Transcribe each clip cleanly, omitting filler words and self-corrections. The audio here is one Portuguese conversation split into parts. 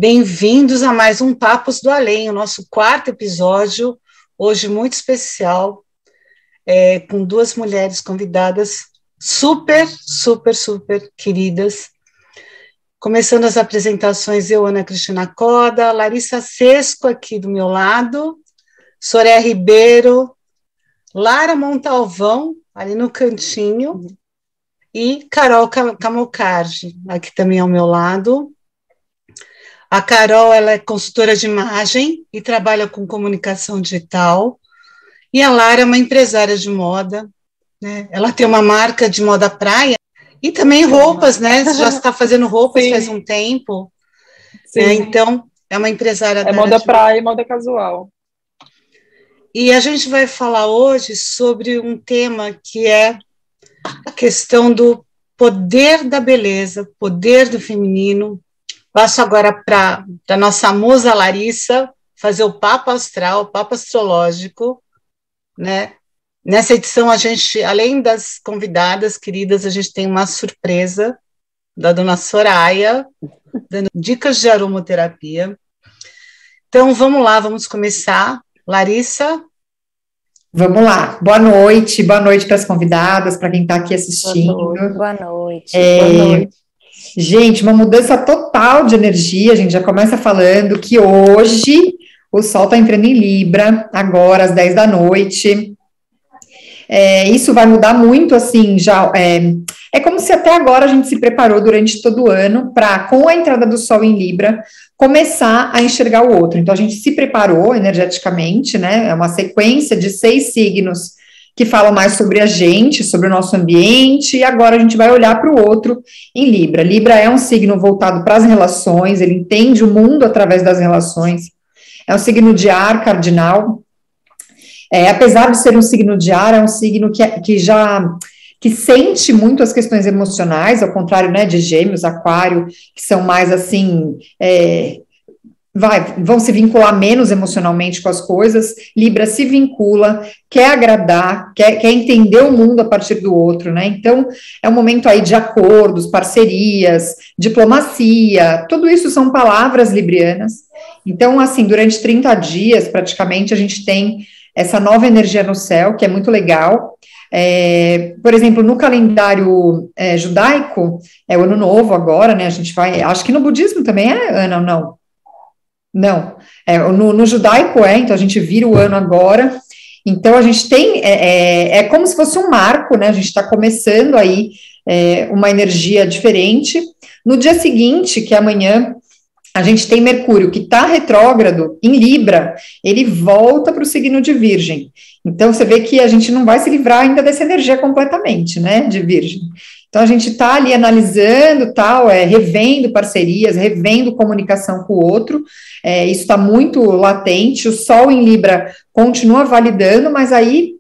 Bem-vindos a mais um Papos do Além, o nosso quarto episódio, hoje muito especial, com duas mulheres convidadas super queridas. Começando as apresentações, eu, Ana Cristina Coda, Larissa Sesco aqui do meu lado, Soraya Ribeiro, Lara Montalvão, ali no cantinho, e Carol Camucardi, aqui também ao meu lado. A Carol, ela é consultora de imagem e trabalha com comunicação digital. E a Lara é uma empresária de moda, né? Ela tem uma marca de moda praia e também roupas, né? Você já está fazendo roupas Sim. Faz um tempo. Sim. Né? Então, é uma empresária da moda praia e moda casual. E a gente vai falar hoje sobre um tema que é a questão do poder da beleza, poder do feminino. Passo agora para a nossa musa Larissa fazer o papo astral, o papo astrológico, né? Nessa edição, a gente, além das convidadas queridas, a gente tem uma surpresa da dona Soraya, dando dicas de aromaterapia. Então, vamos lá, vamos começar. Larissa? Vamos lá. Boa noite para as convidadas, para quem está aqui assistindo. Boa noite. Boa noite. Gente, uma mudança total de energia, a gente já começa falando que hoje o Sol está entrando em Libra, agora às 10 da noite. Isso vai mudar muito, assim, já é como se até agora a gente se preparou durante todo o ano para, com a entrada do Sol em Libra, começar a enxergar o outro. Então, a gente se preparou energeticamente, né? É uma sequência de 6 signos que falam mais sobre a gente, sobre o nosso ambiente, e agora a gente vai olhar para o outro em Libra. Libra é um signo voltado para as relações, ele entende o mundo através das relações, é um signo de ar cardinal, apesar de ser um signo de ar, é um signo que sente muito as questões emocionais, ao contrário, né, de Gêmeos, Aquário, que são mais assim, vão se vincular menos emocionalmente com as coisas. Libra se vincula, quer agradar, quer entender o mundo a partir do outro, né? Então, é um momento aí de acordos, parcerias, diplomacia, tudo isso são palavras librianas. Então, assim, durante 30 dias, praticamente, a gente tem essa nova energia no céu, que é muito legal. Por exemplo, no calendário judaico, é o ano novo agora, né? A gente vai, acho que no budismo também Ana, não? Não, no judaico então a gente vira o ano agora, então a gente tem, como se fosse um marco, né, a gente está começando aí uma energia diferente. No dia seguinte, que é amanhã, a gente tem Mercúrio, que está retrógrado em Libra, ele volta para o signo de Virgem, então você vê que a gente não vai se livrar ainda dessa energia completamente, né, de Virgem. Então, a gente está ali analisando, tal, revendo parcerias, revendo comunicação com o outro, isso está muito latente, o Sol em Libra continua validando, mas aí,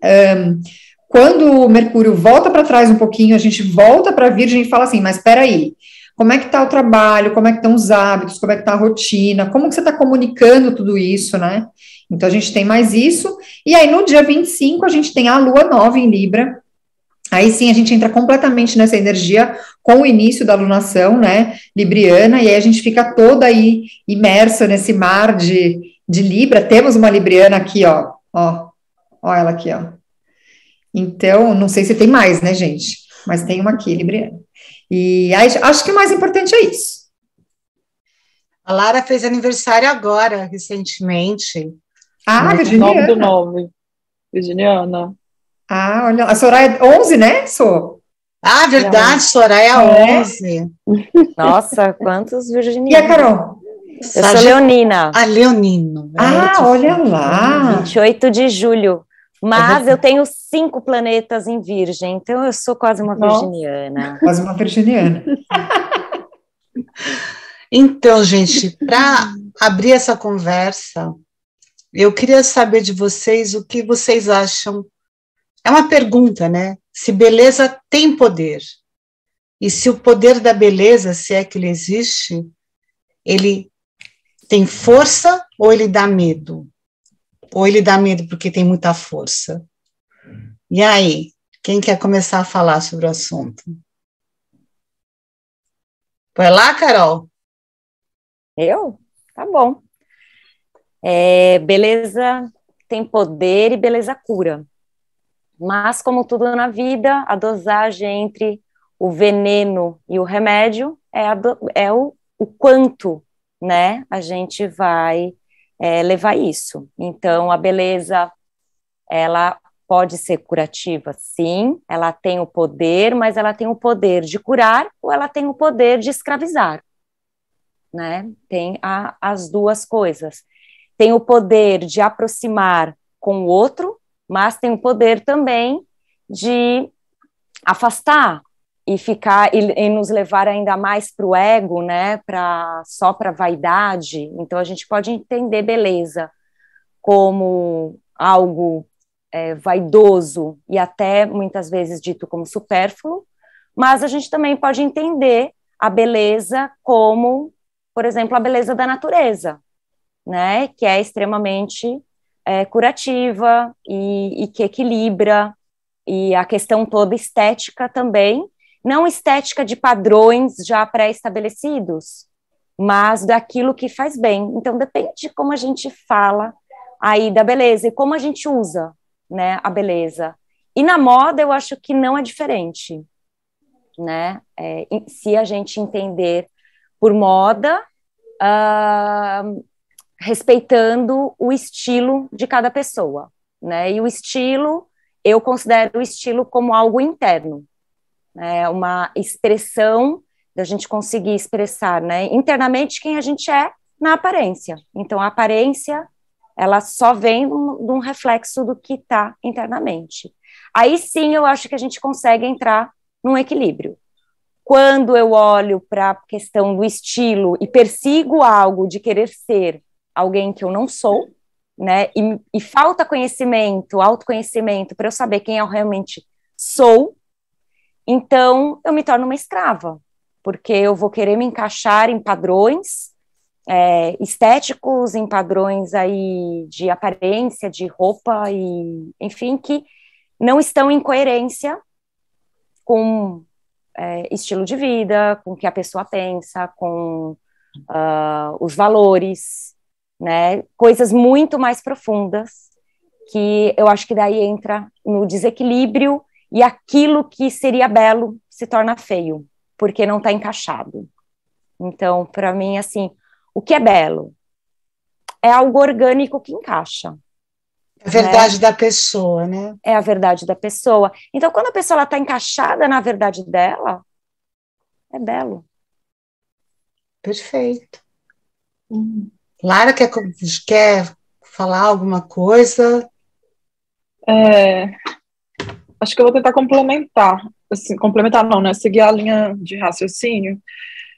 quando o Mercúrio volta para trás um pouquinho, a gente volta para a Virgem e fala assim, mas espera aí, como é que está o trabalho, como é que estão os hábitos, como é que está a rotina, como que você está comunicando tudo isso, né? Então, a gente tem mais isso, e aí no dia 25, a gente tem a Lua nova em Libra. Aí sim a gente entra completamente nessa energia com o início da alunação, né, libriana, e aí a gente fica toda aí imersa nesse mar de Libra. Temos uma libriana aqui, ó ela aqui, ó. Então, não sei se tem mais, né, gente, mas tem uma aqui, libriana. E aí, acho que o mais importante é isso. A Lara fez aniversário agora, recentemente. Virginiana. 9 do 9, Virginiana. Olha, a Soraya é 11, né, Sô? Verdade, Soraya 11. Nossa, quantos virginianos. E a Carol? Eu sou leonina. Leonino. Olha lá. 28 de julho. Mas eu tenho 5 planetas em Virgem, então eu sou quase uma virginiana. Quase uma virginiana. Então, gente, para abrir essa conversa, eu queria saber de vocês o que vocês acham. É uma pergunta, né? Se beleza tem poder. E se o poder da beleza, se é que ele existe, ele tem força ou ele dá medo? Ou ele dá medo porque tem muita força? E aí, quem quer começar a falar sobre o assunto? Vai lá, Carol. Eu? tá bom. Beleza tem poder e beleza cura. Mas, como tudo na vida, a dosagem entre o veneno e o remédio é o quanto, né, a gente vai levar isso. Então, a beleza, ela pode ser curativa, sim, ela tem o poder, mas ela tem o poder de curar ou ela tem o poder de escravizar, né? Tem as duas coisas. Tem o poder de aproximar com o outro, mas tem o poder também de afastar e ficar e nos levar ainda mais para o ego, né? Só para vaidade. Então a gente pode entender beleza como algo vaidoso e até muitas vezes dito como supérfluo, mas a gente também pode entender a beleza como, por exemplo, a beleza da natureza, né, que é extremamente curativa e que equilibra, e a questão toda estética também, não estética de padrões já pré-estabelecidos, mas daquilo que faz bem. Então depende de como a gente fala aí da beleza e como a gente usa, né, a beleza. E na moda eu acho que não é diferente, né, se a gente entender por moda, respeitando o estilo de cada pessoa, né, e o estilo, eu considero o estilo como algo interno, né, uma expressão da gente conseguir expressar, né, internamente quem a gente é na aparência. Então a aparência, ela só vem de um reflexo do que está internamente. Aí sim eu acho que a gente consegue entrar num equilíbrio. Quando eu olho para a questão do estilo e persigo algo de querer ser alguém que eu não sou, né, e falta conhecimento, autoconhecimento para eu saber quem eu realmente sou, então eu me torno uma escrava, porque eu vou querer me encaixar em padrões estéticos, em padrões aí de aparência, de roupa, e enfim, que não estão em coerência com estilo de vida, com o que a pessoa pensa, com os valores, né, coisas muito mais profundas, que eu acho que daí entra no desequilíbrio e aquilo que seria belo se torna feio, porque não está encaixado. Então, para mim, assim, o que é belo? É algo orgânico que encaixa. A verdade, né, da pessoa, né? É a verdade da pessoa. Então, quando a pessoa está encaixada na verdade dela, é belo. Perfeito. Lara, quer falar alguma coisa? Acho que eu vou tentar complementar. Assim, complementar não, né? Seguir a linha de raciocínio.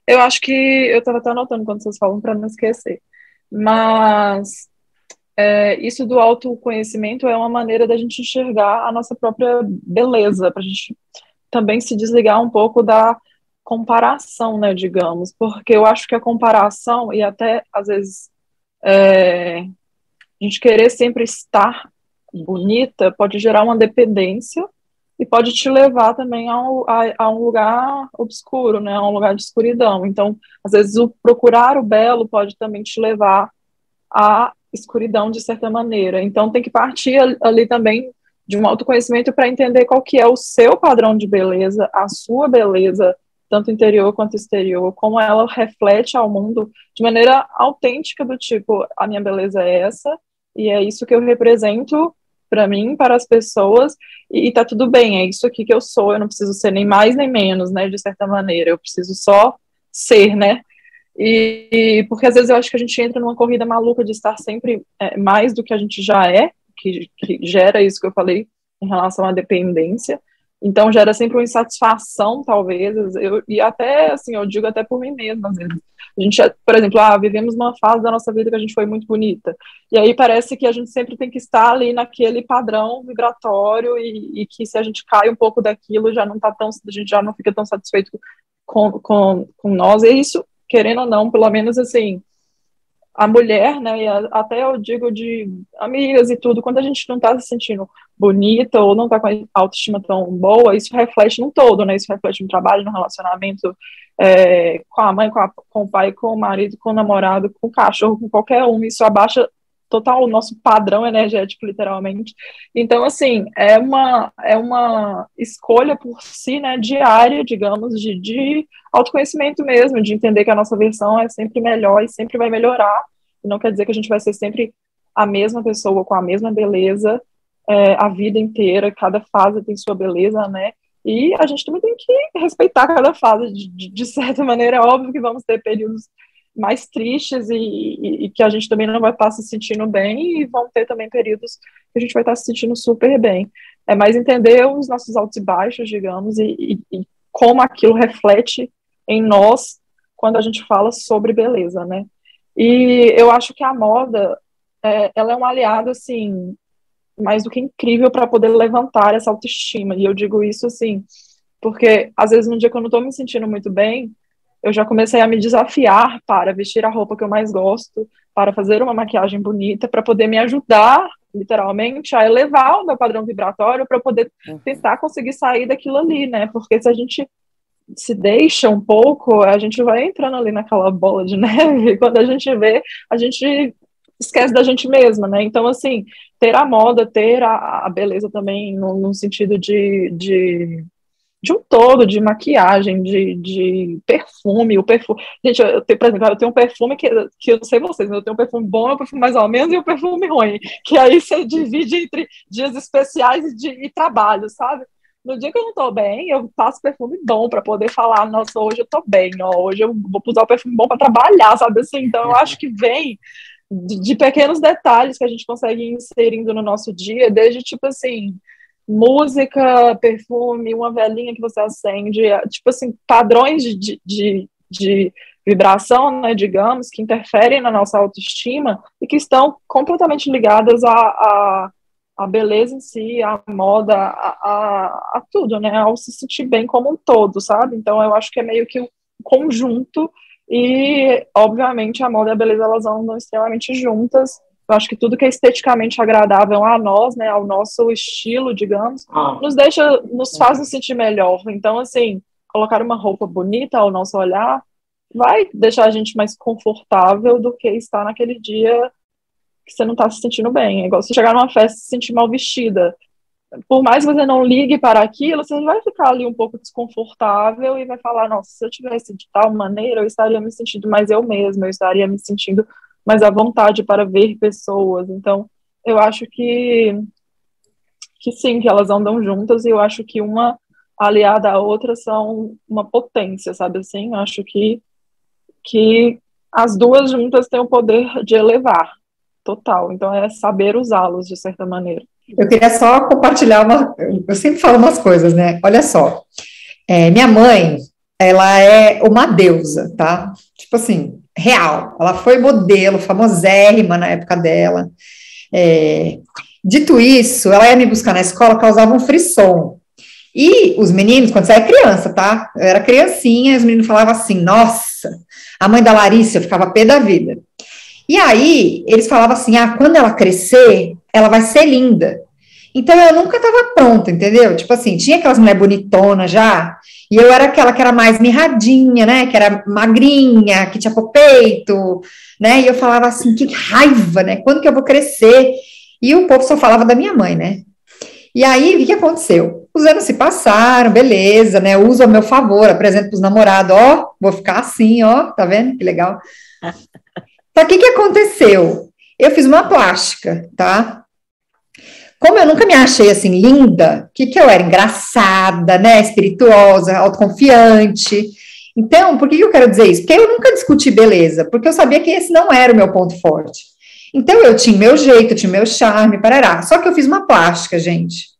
Eu acho que eu estava até anotando quando vocês falam para não esquecer. Mas isso do autoconhecimento é uma maneira da gente enxergar a nossa própria beleza, para a gente também se desligar um pouco da comparação, né, digamos, porque eu acho que a comparação e até, às vezes, a gente querer sempre estar bonita pode gerar uma dependência e pode te levar também a um lugar obscuro, né, a um lugar de escuridão. Então, às vezes, o procurar o belo pode também te levar à escuridão, de certa maneira. Então, tem que partir ali também de um autoconhecimento para entender qual que é o seu padrão de beleza, a sua beleza, tanto interior quanto exterior, como ela reflete ao mundo de maneira autêntica, do tipo, a minha beleza é essa, e é isso que eu represento para mim, para as pessoas, e tá tudo bem, é isso aqui que eu sou, eu não preciso ser nem mais nem menos, né, de certa maneira, eu preciso só ser, né, e porque às vezes eu acho que a gente entra numa corrida maluca de estar sempre mais do que a gente já é, que gera isso que eu falei em relação à dependência, então gera sempre uma insatisfação, talvez, e até, assim, eu digo até por mim mesma, às vezes. A gente, por exemplo, vivemos uma fase da nossa vida que a gente foi muito bonita, e aí parece que a gente sempre tem que estar ali naquele padrão vibratório, e que se a gente cai um pouco daquilo, já não tá tão, a gente já não fica tão satisfeito com nós, e isso, querendo ou não, pelo menos, assim, a mulher, né, e até eu digo de amigas e tudo, quando a gente não tá se sentindo bonita ou não tá com a autoestima tão boa, isso reflete num todo, né? Isso reflete no trabalho, no relacionamento com a mãe, com o pai, com o marido, com o namorado, com o cachorro, com qualquer um. Isso abaixa total o nosso padrão energético, literalmente. Então, assim, é uma escolha por si, né, diária, digamos, de autoconhecimento mesmo, de entender que a nossa versão é sempre melhor e sempre vai melhorar. E não quer dizer que a gente vai ser sempre a mesma pessoa, com a mesma beleza, a vida inteira, cada fase tem sua beleza, né? E a gente também tem que respeitar cada fase, de certa maneira. É óbvio que vamos ter períodos mais tristes e que a gente também não vai estar se sentindo bem, e vão ter também períodos que a gente vai estar se sentindo super bem. É mais entender os nossos altos e baixos, digamos, e como aquilo reflete em nós quando a gente fala sobre beleza, né? E eu acho que a moda, ela é um aliado, assim, mais do que incrível para poder levantar essa autoestima. E eu digo isso, assim, porque às vezes num dia que eu não estou me sentindo muito bem, eu já comecei a me desafiar para vestir a roupa que eu mais gosto, para fazer uma maquiagem bonita, para poder me ajudar, literalmente, a elevar o meu padrão vibratório, para poder tentar conseguir sair daquilo ali, né? Porque se a gente se deixa um pouco, a gente vai entrando ali naquela bola de neve, e quando a gente vê, a gente esquece da gente mesma, né? Então, assim, ter a moda, ter a beleza também, no sentido de um todo, de maquiagem, de perfume, o perfume. Gente, por exemplo, eu tenho um perfume que eu não sei vocês, mas eu tenho um perfume bom, um perfume mais ou menos, e um perfume ruim, que aí você divide entre dias especiais e trabalho, sabe? No dia que eu não tô bem, eu passo perfume bom para poder falar, nossa, hoje eu tô bem, ó, hoje eu vou usar o perfume bom para trabalhar, sabe assim? Então, eu acho que vem de pequenos detalhes que a gente consegue ir inserindo no nosso dia, desde, tipo assim, música, perfume, uma velinha que você acende, tipo assim, padrões de vibração, né, digamos, que interferem na nossa autoestima e que estão completamente ligadas à beleza em si, à moda, a tudo, né, ao se sentir bem como um todo, sabe? Então, eu acho que é meio que um conjunto. E, obviamente, a moda e a beleza, elas andam extremamente juntas. Eu acho que tudo que é esteticamente agradável a nós, né, ao nosso estilo, digamos, nos faz nos sentir melhor. Então, assim, colocar uma roupa bonita ao nosso olhar vai deixar a gente mais confortável do que estar naquele dia que você não está se sentindo bem. É igual você chegar numa festa e se sentir mal vestida. Por mais que você não ligue para aquilo, você vai ficar ali um pouco desconfortável e vai falar, nossa, se eu tivesse de tal maneira, eu estaria me sentindo mais eu mesma, eu estaria me sentindo mais à vontade para ver pessoas. Então, eu acho que sim, que elas andam juntas, e eu acho que uma aliada à outra são uma potência, sabe assim? Eu acho que as duas juntas têm o poder de elevar, total. Então, é saber usá-los, de certa maneira. Eu queria só compartilhar eu sempre falo umas coisas, né? Olha só, minha mãe, ela é uma deusa, tá? Tipo assim, real. Ela foi modelo, famosérrima na época dela. Dito isso, ela ia me buscar na escola, causava um frisson. E os meninos, quando você é criança, tá? Eu era criancinha, e os meninos falavam assim, nossa, a mãe da Larissa, eu ficava pé da vida. E aí, eles falavam assim, quando ela crescer, ela vai ser linda. Então, eu nunca estava pronta, entendeu? Tipo assim, tinha aquelas mulheres bonitonas já, e eu era aquela que era mais mirradinha, né? Que era magrinha, que tinha peito, né? E eu falava assim, que raiva, né? Quando que eu vou crescer? E o povo só falava da minha mãe, né? E aí, o que aconteceu? Os anos se passaram, beleza, né? Eu uso a meu favor, apresento para os namorados, ó, vou ficar assim, ó, tá vendo? Que legal. Só que o que aconteceu? Eu fiz uma plástica, tá? Como eu nunca me achei assim linda, que eu era? Engraçada, né? Espirituosa, autoconfiante. Então, por que eu quero dizer isso? Porque eu nunca discuti beleza, porque eu sabia que esse não era o meu ponto forte. Então, eu tinha meu jeito, eu tinha meu charme, parará. Só que eu fiz uma plástica, gente.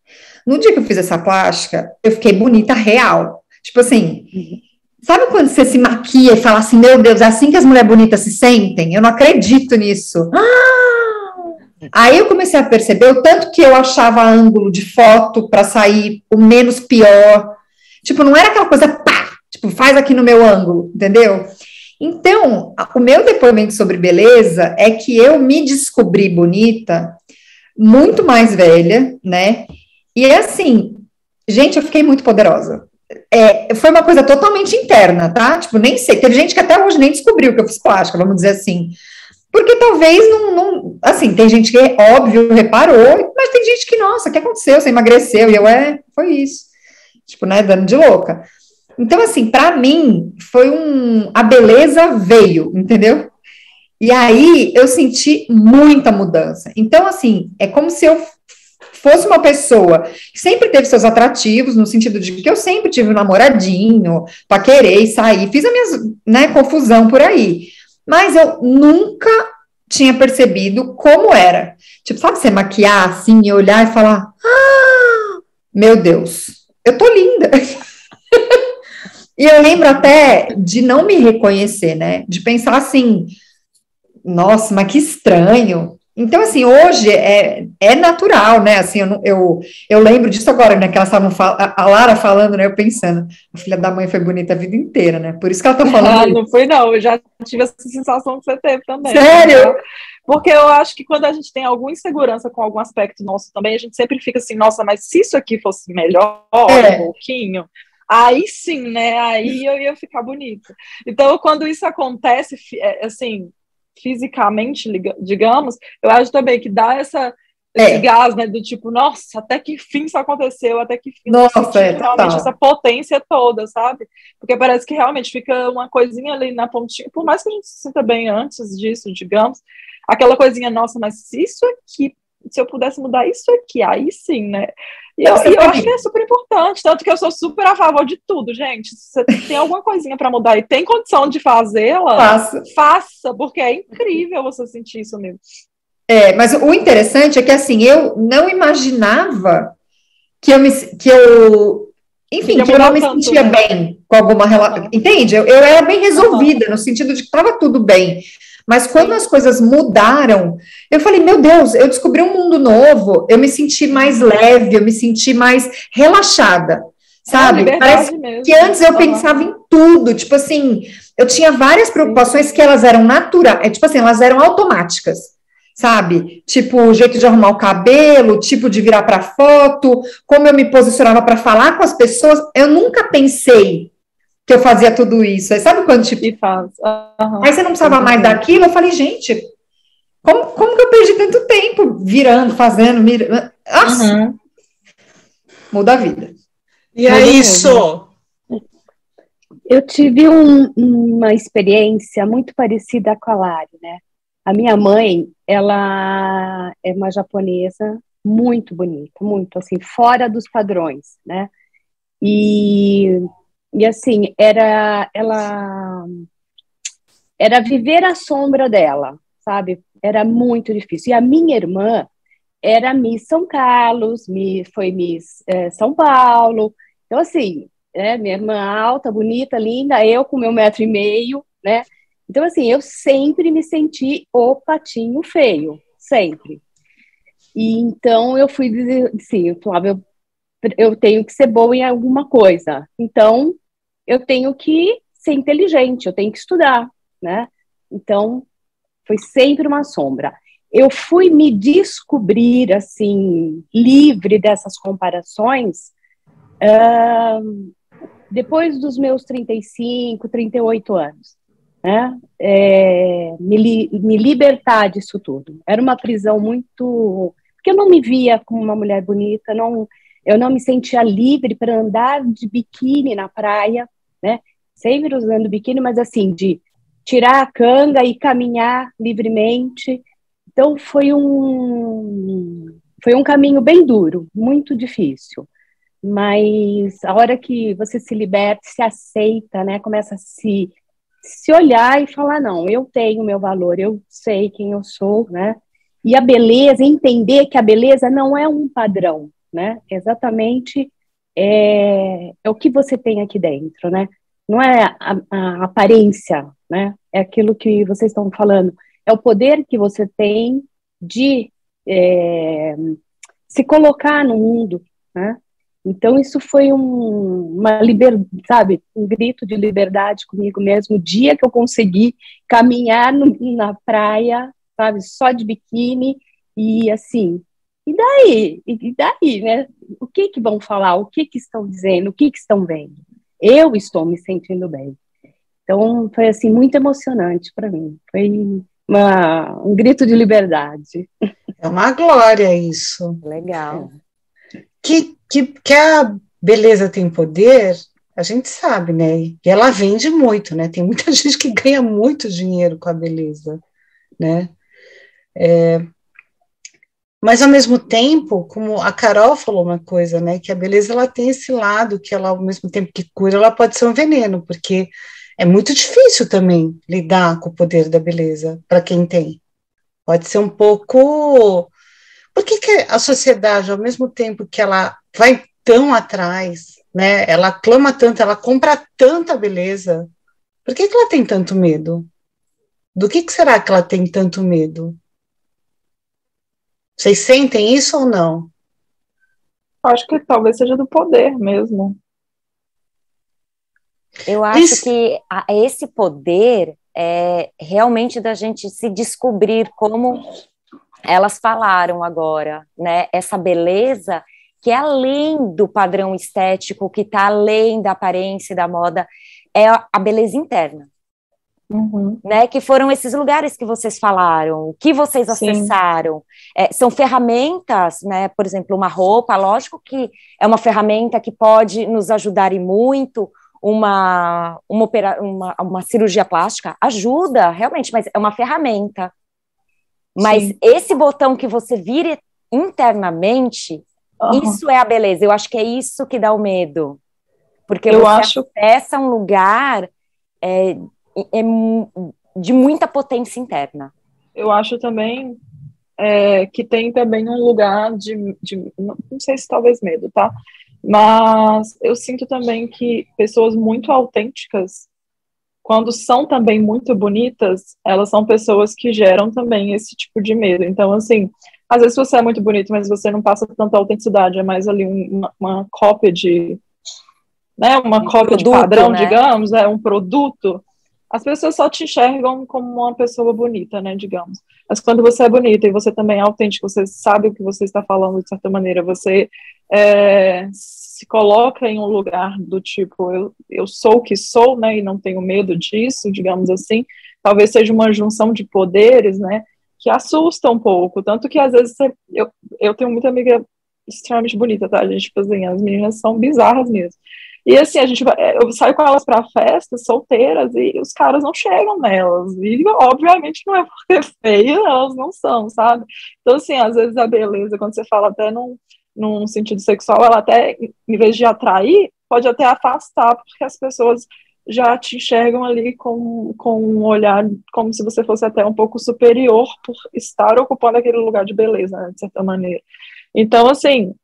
No dia que eu fiz essa plástica, eu fiquei bonita real. Tipo assim, sabe quando você se maquia e fala assim, meu Deus, é assim que as mulheres bonitas se sentem? Eu não acredito nisso. Aí eu comecei a perceber o tanto que eu achava ângulo de foto para sair o menos pior. Tipo, não era aquela coisa, pá, tipo, faz aqui no meu ângulo, entendeu? Então, o meu depoimento sobre beleza é que eu me descobri bonita muito mais velha, né? E assim, gente, eu fiquei muito poderosa. Foi uma coisa totalmente interna, tá? Tipo, nem sei. Teve gente que até hoje nem descobriu que eu fiz plástica, vamos dizer assim. Porque talvez não, assim, tem gente que, óbvio, reparou, mas tem gente que, nossa, o que aconteceu? Você emagreceu? E eu, foi isso. Tipo, né, dando de louca. Então, assim, para mim, foi a beleza veio, entendeu? E aí, eu senti muita mudança. Então, assim, é como se eu fosse uma pessoa que sempre teve seus atrativos, no sentido de que eu sempre tive um namoradinho, paquerei, saí, fiz a minha, né, confusão por aí. Mas eu nunca tinha percebido como era. Tipo, sabe você maquiar assim e olhar e falar, meu Deus, eu tô linda. E eu lembro até de não me reconhecer, né? De pensar assim, nossa, mas que estranho. Então, assim, hoje é natural, né? Assim, eu lembro disso agora, né? Que elas estavam a Lara falando, né? Eu pensando, a filha da mãe foi bonita a vida inteira, né? Por isso que ela tá falando. Não foi, não. Eu já tive essa sensação que você teve também. Sério? Tá? Porque eu acho que quando a gente tem alguma insegurança com algum aspecto nosso também, a gente sempre fica assim, nossa, mas se isso aqui fosse melhor, um pouquinho, aí sim, né? Aí eu ia ficar bonita. Então, quando isso acontece, assim, fisicamente, digamos, eu acho também que dá esse gás, né, do tipo, nossa, até que fim isso aconteceu, até que fim eu senti realmente essa potência toda, sabe? Porque parece que realmente fica uma coisinha ali na pontinha, por mais que a gente se sinta bem antes disso, digamos, aquela coisinha, nossa, mas se isso aqui, se eu pudesse mudar isso aqui, aí sim, né? E eu acho que é super importante, tanto que eu sou super a favor de tudo, gente. Se você tem alguma coisinha para mudar e tem condição de fazê-la, faça, porque é incrível você sentir isso mesmo. Mas o interessante é que, assim, eu não imaginava que eu não me sentia bem com alguma relação, entende? Eu era bem resolvida, no sentido de que estava tudo bem. Mas quando as coisas mudaram, eu falei, meu Deus, eu descobri um mundo novo, eu me senti mais leve, eu me senti mais relaxada, sabe? Parece mesmo. Que antes eu pensava em tudo, tipo assim, eu tinha várias preocupações que elas eram naturais, tipo assim, elas eram automáticas, sabe? Tipo, o jeito de arrumar o cabelo, tipo de virar para foto, como eu me posicionava para falar com as pessoas, eu nunca pensei que eu fazia tudo isso. Aí, sabe quando, tipo... Aí você não precisava mais daquilo, eu falei, gente, como que eu perdi tanto tempo virando, fazendo, mirando? Nossa! Muda a vida. E é isso! Eu tive uma experiência muito parecida com a Lari, né? A minha mãe, ela é uma japonesa muito bonita, muito, assim, fora dos padrões, né? E assim, era viver à sombra dela, sabe? Era muito difícil. E a minha irmã era Miss São Carlos, foi Miss São Paulo. Então, assim, minha irmã alta, bonita, linda, eu com meu 1,5 m, né? Então, assim, eu sempre me senti o patinho feio, sempre. E então eu fui dizer, assim, eu falava, eu tenho que ser boa em alguma coisa. Então, eu tenho que ser inteligente, eu tenho que estudar, né? Então, foi sempre uma sombra. Eu fui me descobrir, assim, livre dessas comparações, depois dos meus 35, 38 anos, né? Me libertar disso tudo. Era uma prisão muito... Porque eu não me via como uma mulher bonita, eu não me sentia livre para andar de biquíni na praia, né? Sempre usando biquíni, mas assim, de tirar a canga e caminhar livremente. Então, foi um caminho bem duro, muito difícil. Mas a hora que você se liberta, se aceita, né? Começa a se olhar e falar, não, eu tenho meu valor, eu sei quem eu sou, né? E a beleza, entender que a beleza não é um padrão, né? Exatamente é o que você tem aqui dentro, né? Não é a aparência, né? É aquilo que vocês estão falando. É o poder que você tem de se colocar no mundo, né? Então, isso foi uma liberdade, sabe? Um grito de liberdade comigo mesmo. O dia que eu consegui caminhar na praia, sabe? Só de biquíni e, assim, E daí? E daí, né? O que que vão falar? O que que estão dizendo? O que que estão vendo? Eu estou me sentindo bem. Então, foi, assim, muito emocionante para mim. Foi um grito de liberdade. É uma glória isso. Legal. Que a beleza tem poder, a gente sabe, né? E ela vende muito, né? Tem muita gente que ganha muito dinheiro com a beleza, né? Mas, ao mesmo tempo, como a Carol falou uma coisa, né? Que a beleza, ela tem esse lado que ela, ao mesmo tempo que cura, ela pode ser um veneno, porque é muito difícil também lidar com o poder da beleza, para quem tem. Pode ser um pouco... Por que que a sociedade, ao mesmo tempo que ela vai tão atrás, né? Ela clama tanto, ela compra tanta beleza, por que que ela tem tanto medo? Do que será que ela tem tanto medo? Vocês sentem isso ou não? Acho que talvez seja do poder mesmo. Eu acho que esse poder é realmente da gente se descobrir, como elas falaram agora, né? Essa beleza que é além do padrão estético, que está além da aparência e da moda, é a beleza interna. Uhum. Né, que foram esses lugares que vocês falaram, que vocês acessaram, são ferramentas, né, por exemplo, uma roupa, lógico que é uma ferramenta que pode nos ajudar e muito, uma cirurgia plástica ajuda, realmente, mas é uma ferramenta. Mas Sim. esse botão que você vira internamente, isso é a beleza, eu acho que é isso que dá o medo, porque você acessa um lugar de muita potência interna. Eu acho também que tem também um lugar de não sei se talvez medo, tá? Mas eu sinto também que pessoas muito autênticas, quando são também muito bonitas, elas são pessoas que geram também esse tipo de medo. Então, assim, às vezes você é muito bonito, mas você não passa tanta autenticidade, é mais ali uma cópia de... né, uma cópia produto, de padrão, né? digamos, um produto. As pessoas só te enxergam como uma pessoa bonita, né, digamos. Mas quando você é bonita e você também é autêntico, você sabe o que você está falando de certa maneira, você se coloca em um lugar do tipo, eu sou o que sou, né, e não tenho medo disso, digamos assim, talvez seja uma junção de poderes, né, que assusta um pouco, tanto que às vezes eu tenho muita amiga extremamente bonita, tá, gente, tipo assim, as meninas são bizarras mesmo. E assim, eu saio com elas para festas, solteiras, e os caras não chegam nelas. E obviamente não é porque é feia, elas não são, sabe? Então, assim, às vezes a beleza, quando você fala até num sentido sexual, ela até, em vez de atrair, pode até afastar, porque as pessoas já te enxergam ali com um olhar como se você fosse até um pouco superior por estar ocupando aquele lugar de beleza, né, de certa maneira. Então, assim,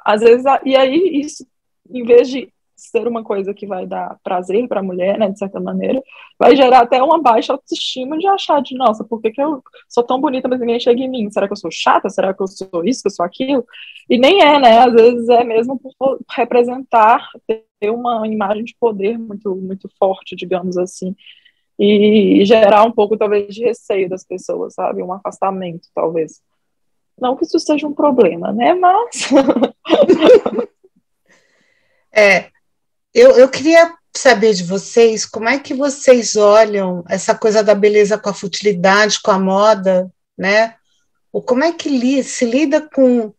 às vezes, e aí isso, em vez de ser uma coisa que vai dar prazer para a mulher, né, de certa maneira, vai gerar até uma baixa autoestima de achar de, nossa, por que eu sou tão bonita, mas ninguém chega em mim? Será que eu sou chata? Será que eu sou isso, que eu sou aquilo? E nem é, né? Às vezes é mesmo por representar, ter uma imagem de poder muito, muito forte, digamos assim, e gerar um pouco, talvez, de receio das pessoas, sabe? Um afastamento, talvez. Não que isso seja um problema, né? Mas... Eu queria saber de vocês como é que vocês olham essa coisa da beleza com a futilidade, com a moda, né? Ou como é que se lida com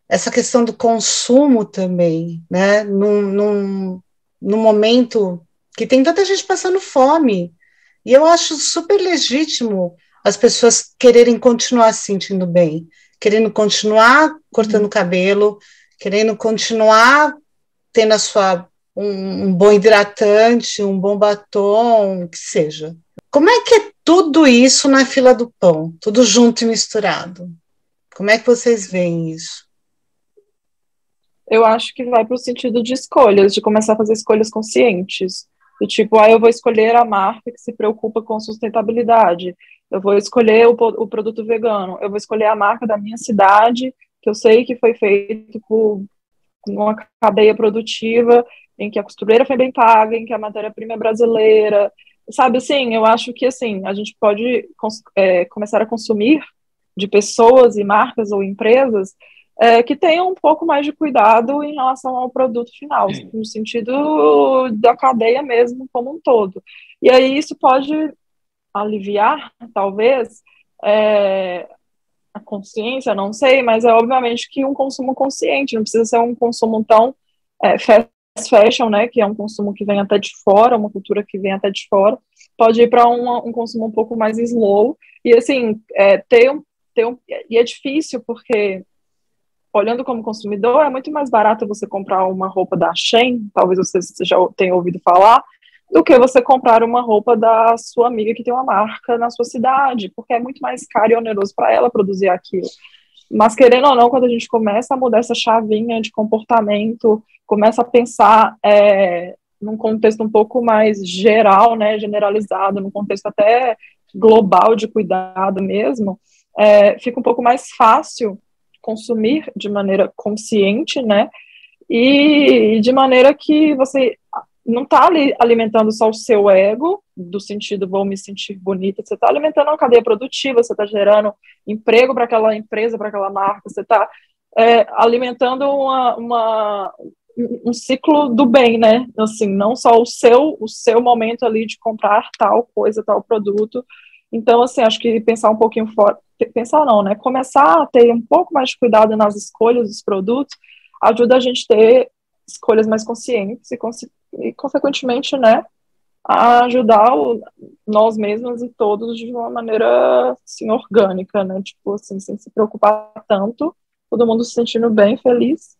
essa questão do consumo também, né? Num momento que tem tanta gente passando fome. E eu acho super legítimo as pessoas quererem continuar se sentindo bem, querendo continuar cortando o cabelo, querendo continuar tendo um bom hidratante, um bom batom, o que seja. Como é que é tudo isso na fila do pão? Tudo junto e misturado? Como é que vocês veem isso? Eu acho que vai para o sentido de escolhas, de começar a fazer escolhas conscientes. Do tipo, eu vou escolher a marca que se preocupa com sustentabilidade. Eu vou escolher o produto vegano. Eu vou escolher a marca da minha cidade, que eu sei que foi feito por uma cadeia produtiva em que a costureira foi bem paga, em que a matéria-prima é brasileira. Sabe, assim, eu acho que, assim, a gente pode começar a consumir de pessoas e marcas ou empresas que tenham um pouco mais de cuidado em relação ao produto final, no sentido da cadeia mesmo como um todo. E aí isso pode aliviar, talvez, a consciência, não sei, mas é obviamente que um consumo consciente, não precisa ser um consumo tão fast fashion, né, que é um consumo que vem até de fora, uma cultura que vem até de fora, pode ir para um consumo um pouco mais slow, e assim, e é difícil porque, olhando como consumidor, é muito mais barato você comprar uma roupa da Shein, talvez você já tenha ouvido falar, do que você comprar uma roupa da sua amiga que tem uma marca na sua cidade, porque é muito mais caro e oneroso para ela produzir aquilo. Mas, querendo ou não, quando a gente começa a mudar essa chavinha de comportamento, começa a pensar num contexto um pouco mais geral, né, generalizado, num contexto até global de cuidado mesmo, fica um pouco mais fácil consumir de maneira consciente, né, e de maneira que você não está ali alimentando só o seu ego, do sentido vou me sentir bonita, você está alimentando uma cadeia produtiva, você está gerando emprego para aquela empresa, para aquela marca, você está alimentando um ciclo do bem, né? Assim, não só o seu momento ali de comprar tal coisa, tal produto. Então, assim, acho que pensar um pouquinho fora, pensar não, né? Começar a ter um pouco mais de cuidado nas escolhas dos produtos ajuda a gente a ter escolhas mais conscientes e consequentemente, né, a ajudar nós mesmos e todos de uma maneira, assim, orgânica, né, tipo assim, sem se preocupar tanto, todo mundo se sentindo bem, feliz,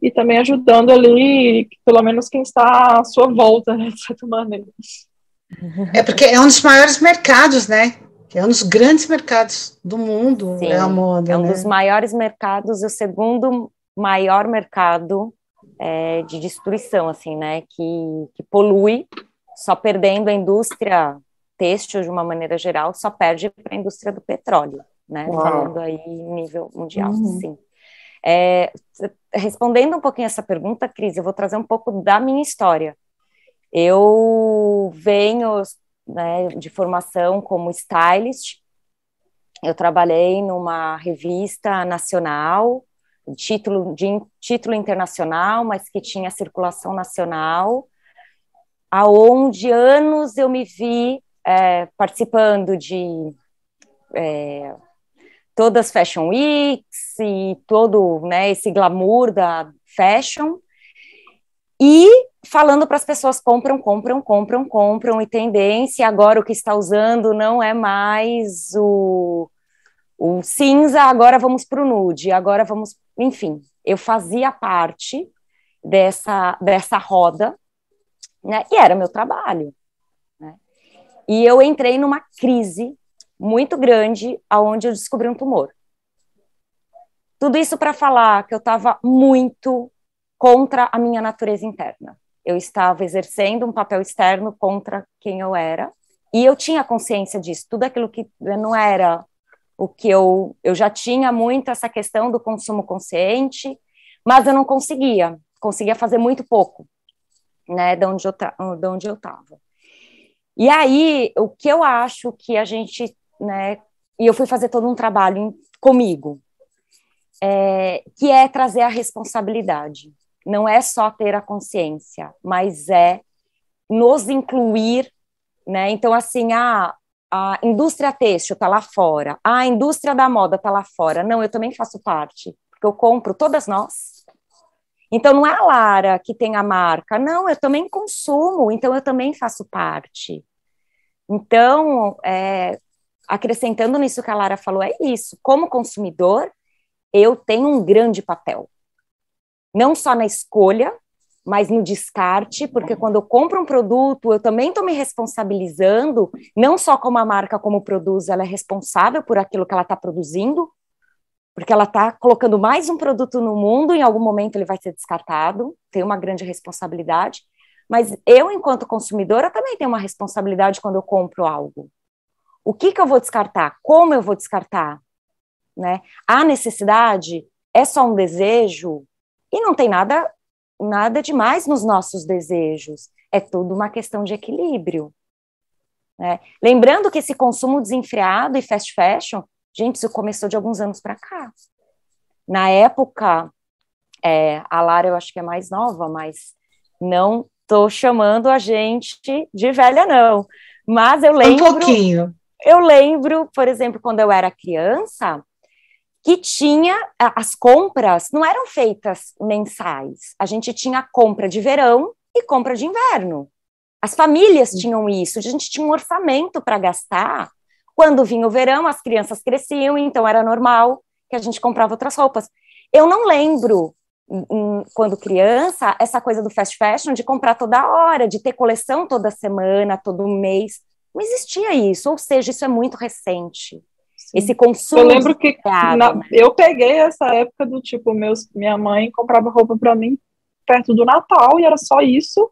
e também ajudando ali, pelo menos quem está à sua volta, né, de certa maneira. Porque é um dos maiores mercados, né? É um dos grandes mercados do mundo. Sim, é a moda, é um dos maiores mercados, o segundo maior mercado de destruição, assim, né, que polui, só perdendo a indústria têxtil de uma maneira geral, só perde para a indústria do petróleo, né, falando aí em nível mundial, sim. Respondendo um pouquinho essa pergunta, Cris, eu vou trazer um pouco da minha história. Eu venho, né, de formação como stylist, eu trabalhei numa revista nacional, título internacional, mas que tinha circulação nacional, aonde anos eu me vi participando de todas as Fashion Weeks e todo, né, esse glamour da fashion, e falando para as pessoas, compram, e tendência, agora o que está usando não é mais o cinza, agora vamos para o nude, agora vamos, enfim, eu fazia parte dessa roda, né, e era meu trabalho, né, e eu entrei numa crise muito grande, aonde eu descobri um tumor. Tudo isso para falar que eu estava muito contra a minha natureza interna. Eu estava exercendo um papel externo contra quem eu era, e eu tinha consciência disso, tudo aquilo que não era o que eu já tinha muito essa questão do consumo consciente, mas eu não conseguia fazer muito pouco, né, de onde eu estava. E aí, o que eu acho que a gente, né, e eu fui fazer todo um trabalho comigo, que é trazer a responsabilidade. Não é só ter a consciência, mas é nos incluir, né? Então, assim, a indústria têxtil está lá fora, a indústria da moda está lá fora. Não, eu também faço parte, porque eu compro todas nós. Então, não é a Lara que tem a marca, não, eu também consumo, então eu também faço parte. Então, acrescentando nisso que a Lara falou, é isso, como consumidor, eu tenho um grande papel, não só na escolha, mas no descarte, porque quando eu compro um produto, eu também estou me responsabilizando, não só como a marca, como produz, ela é responsável por aquilo que ela está produzindo, porque ela está colocando mais um produto no mundo, em algum momento ele vai ser descartado, tem uma grande responsabilidade, mas eu, enquanto consumidora, também tenho uma responsabilidade quando eu compro algo. O que eu vou descartar? Como eu vou descartar? Né? A necessidade é só um desejo, e não tem nada demais nos nossos desejos, é tudo uma questão de equilíbrio, né? Lembrando que esse consumo desenfreado e fast fashion Gente, isso começou de alguns anos para cá. Na época, a Lara eu acho que é mais nova, mas não estou chamando a gente de velha, não. Mas eu lembro... Um pouquinho. Eu lembro, por exemplo, quando eu era criança, que tinha... As compras não eram feitas mensais. A gente tinha compra de verão e compra de inverno. As famílias tinham isso. A gente tinha um orçamento para gastar. Quando vinha o verão, as crianças cresciam, então era normal que a gente comprava outras roupas. Eu não lembro, quando criança, essa coisa do fast fashion, de comprar toda hora, de ter coleção toda semana, todo mês. Não existia isso, ou seja, isso é muito recente. Esse consumo... Eu lembro que né? eu peguei essa época do tipo, minha mãe comprava roupa para mim perto do Natal, e era só isso.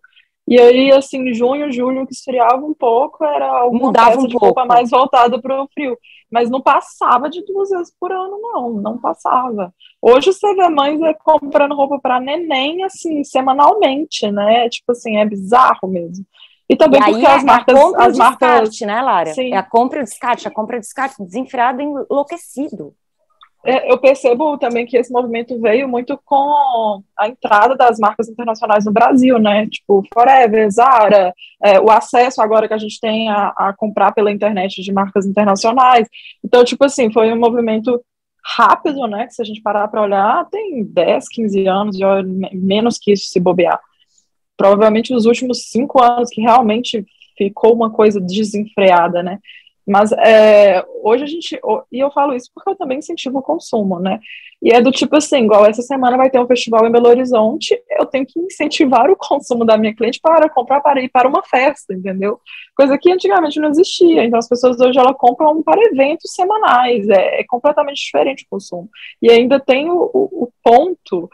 E aí, assim, junho, julho, que esfriava um pouco, era alguma peça de roupa mais voltada para o frio. Mas não passava de 2 vezes por ano, não passava. Hoje você vê mães comprando roupa para neném, assim, semanalmente, né? Tipo assim, é bizarro mesmo. E também porque as marcas... a compra e o descarte, né, Lara? Sim. É a compra e o descarte, desenfreado, enlouquecido. Eu percebo também que esse movimento veio muito com a entrada das marcas internacionais no Brasil, né? Tipo, Forever, Zara, o acesso agora que a gente tem a comprar pela internet de marcas internacionais. Então, tipo assim, foi um movimento rápido, né? Que se a gente parar para olhar, tem 10, 15 anos, menos que isso se bobear. Provavelmente os últimos 5 anos que realmente ficou uma coisa desenfreada, né? Mas hoje a gente... E eu falo isso porque eu também incentivo o consumo, né? E é do tipo assim, igual essa semana vai ter um festival em Belo Horizonte, eu tenho que incentivar o consumo da minha cliente para comprar para ir para uma festa, entendeu? Coisa que antigamente não existia. Então as pessoas hoje elas compram para eventos semanais, é completamente diferente o consumo. E ainda tem o ponto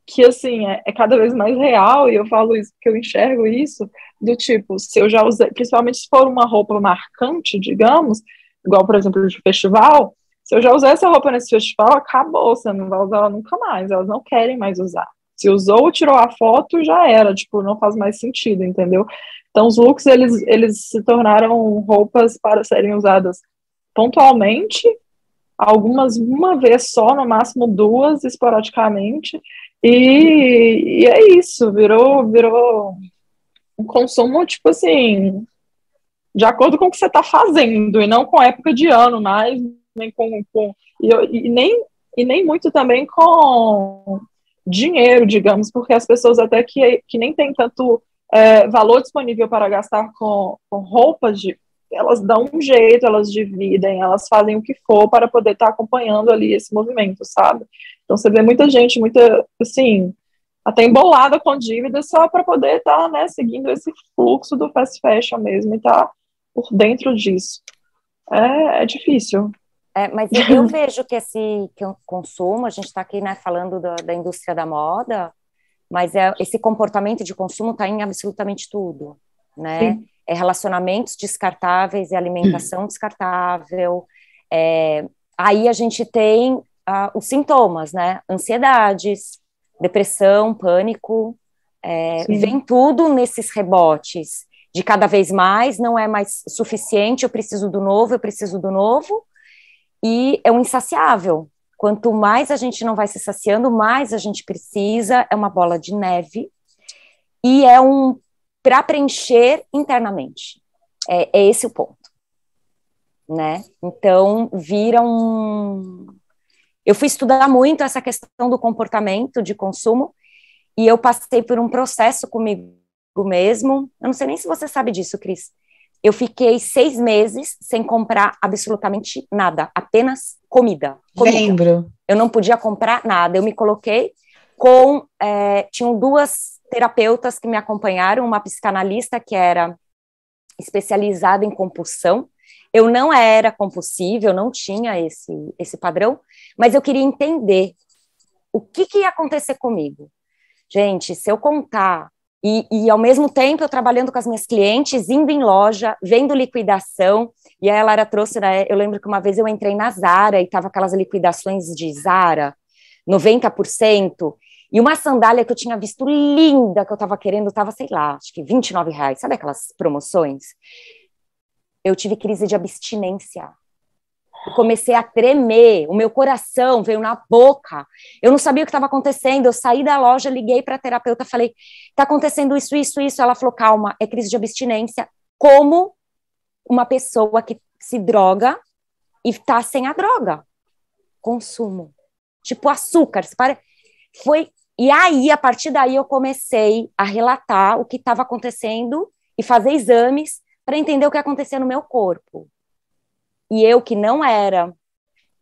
que, assim, é cada vez mais real, e eu falo isso porque eu enxergo isso, do tipo, se eu já usei, principalmente se for uma roupa marcante, digamos, igual, por exemplo, de festival, se eu já usei essa roupa nesse festival, acabou, você não vai usar ela nunca mais, elas não querem mais usar. Se usou, tirou a foto, já era, tipo, não faz mais sentido, entendeu? Então, os looks, eles se tornaram roupas para serem usadas pontualmente, algumas uma vez só, no máximo 2, esporadicamente, e é isso, virou um consumo, tipo assim, de acordo com o que você está fazendo, e não com a época de ano mais, nem e nem muito também com dinheiro, digamos, porque as pessoas até que nem tem tanto valor disponível para gastar com roupas, elas dão um jeito, elas dividem, elas fazem o que for para poder estar acompanhando ali esse movimento, sabe? Então você vê muita gente, assim, até embolada com dívidas só para poder estar, né, seguindo esse fluxo do fast fashion mesmo e estar por dentro disso. É difícil. Mas eu vejo que o consumo, a gente está aqui, né, falando da indústria da moda, mas esse comportamento de consumo está em absolutamente tudo, né? Sim. Relacionamentos descartáveis e alimentação descartável. Aí a gente tem os sintomas, né? Ansiedades, depressão, pânico, vem tudo nesses rebotes de cada vez mais, não é mais suficiente, eu preciso do novo, e é um insaciável. Quanto mais a gente não vai se saciando, mais a gente precisa, é uma bola de neve, e para preencher internamente. É esse o ponto, né? Então, eu fui estudar muito essa questão do comportamento de consumo, e eu passei por um processo comigo mesmo. Eu não sei nem se você sabe disso, Cris. Eu fiquei 6 meses sem comprar absolutamente nada, apenas comida. Lembro. Eu não podia comprar nada. Eu me coloquei tinham 2 terapeutas que me acompanharam, uma psicanalista que era especializada em compulsão. Eu não era compulsiva, eu não tinha esse padrão, mas eu queria entender o que ia acontecer comigo. Gente, se eu contar, e ao mesmo tempo eu trabalhando com as minhas clientes, indo em loja, vendo liquidação, e aí a Lara trouxe, né, eu lembro que uma vez eu entrei na Zara e tava aquelas liquidações de Zara, 90%, e uma sandália que eu tinha visto linda, que eu tava querendo, tava, sei lá, acho que R$29, sabe aquelas promoções? Eu tive crise de abstinência. Eu comecei a tremer, o meu coração veio na boca, eu não sabia o que estava acontecendo, eu saí da loja, liguei para a terapeuta, falei, está acontecendo isso, isso, isso, ela falou, calma, é crise de abstinência, como uma pessoa que se droga e está sem a droga, consumo, tipo açúcar, e aí, a partir daí, eu comecei a relatar o que estava acontecendo e fazer exames para entender o que acontecia no meu corpo. E eu, que não era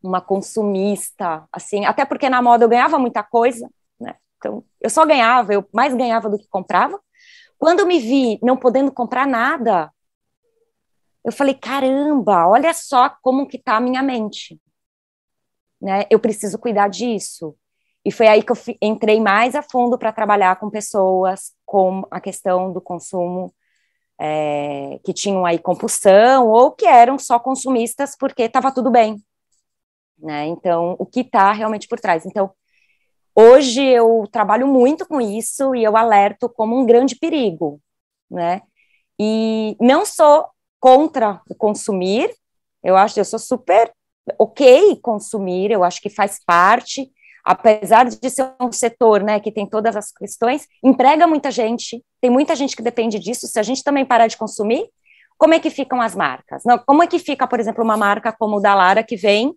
uma consumista, assim, até porque na moda eu ganhava muita coisa, né? Então, eu só ganhava, eu mais ganhava do que comprava. Quando eu me vi não podendo comprar nada, eu falei, caramba, olha só como que tá a minha mente, né? Eu preciso cuidar disso. E foi aí que eu entrei mais a fundo para trabalhar com pessoas com a questão do consumo, que tinham aí compulsão ou que eram só consumistas porque estava tudo bem, né? Então, o que está realmente por trás. Então, hoje eu trabalho muito com isso e eu alerto como um grande perigo, né? E não sou contra o consumir, eu sou super ok consumir, eu acho que faz parte, apesar de ser um setor, né, que tem todas as questões, emprega muita gente, tem muita gente que depende disso. Se a gente também parar de consumir, como é que ficam as marcas? Não, como é que fica, por exemplo, uma marca como o da Lara, que vem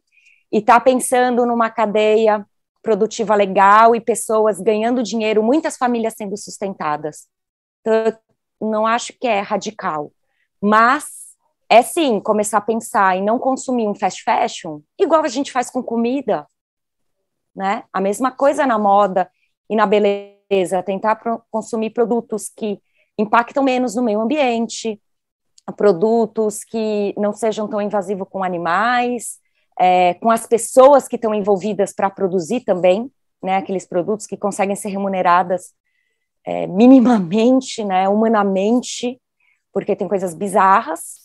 e está pensando numa cadeia produtiva legal e pessoas ganhando dinheiro, muitas famílias sendo sustentadas? Então, eu não acho que é radical, mas é sim começar a pensar em não consumir um fast fashion, igual a gente faz com comida, né? A mesma coisa na moda e na beleza, tentar consumir produtos que impactam menos no meio ambiente, produtos que não sejam tão invasivos com animais, com as pessoas que estão envolvidas para produzir também, né? Aqueles produtos que conseguem ser remuneradas minimamente, né? Humanamente, porque tem coisas bizarras.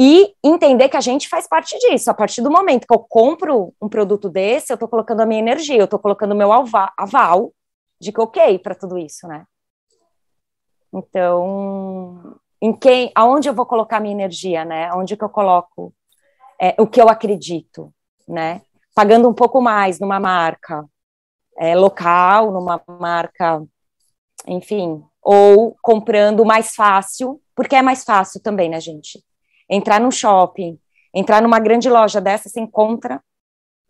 E entender que a gente faz parte disso. A partir do momento que eu compro um produto desse, eu estou colocando a minha energia, eu estou colocando o meu aval de que ok para tudo isso, né? Então, aonde eu vou colocar a minha energia, né? Aonde que eu coloco o que eu acredito, né? Pagando um pouco mais numa marca local, numa marca, enfim, ou comprando mais fácil, porque é mais fácil também, né, gente? Entrar num shopping, entrar numa grande loja dessa, você encontra,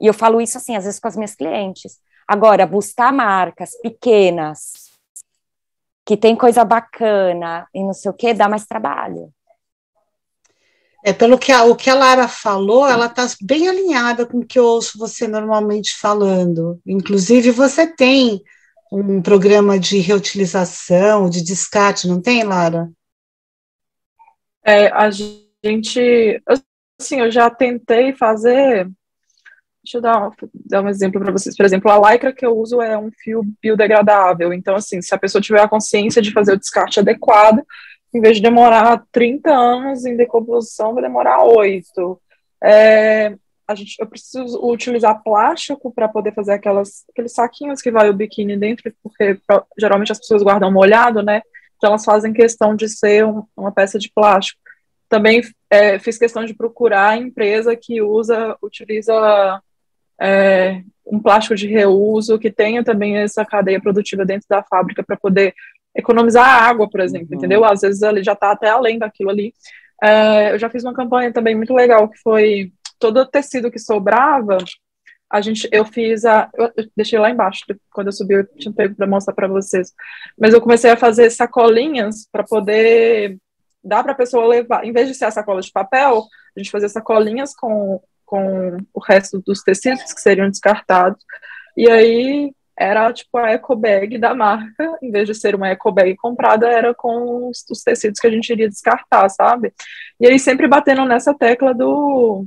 e eu falo isso assim, às vezes com as minhas clientes. Agora, buscar marcas pequenas, que tem coisa bacana e não sei o que, dá mais trabalho. Pelo que o que a Lara falou, ela está bem alinhada com o que eu ouço você normalmente falando. Inclusive, você tem um programa de reutilização, de descarte, não tem, Lara? A gente, assim, eu já tentei fazer, deixa eu dar um exemplo para vocês. Por exemplo, a lycra que eu uso é um fio biodegradável, então, assim, se a pessoa tiver a consciência de fazer o descarte adequado, em vez de demorar 30 anos em decomposição, vai demorar 8. Eu preciso utilizar plástico para poder fazer aqueles saquinhos que vai o biquíni dentro, porque geralmente as pessoas guardam molhado, né? Então elas fazem questão de ser uma peça de plástico. Também fiz questão de procurar a empresa que utiliza um plástico de reuso, que tenha também essa cadeia produtiva dentro da fábrica para poder economizar água, por exemplo, entendeu? Às vezes ele já está até além daquilo ali. Eu já fiz uma campanha também muito legal, que foi todo o tecido que sobrava, eu deixei lá embaixo, quando eu subi eu tinha pego para mostrar para vocês, mas eu comecei a fazer sacolinhas para poder dar para a pessoa levar, em vez de ser a sacola de papel, a gente fazia sacolinhas com o resto dos tecidos que seriam descartados, e aí era tipo a eco bag da marca, em vez de ser uma eco bag comprada, era com os tecidos que a gente iria descartar, sabe? E aí sempre batendo nessa tecla do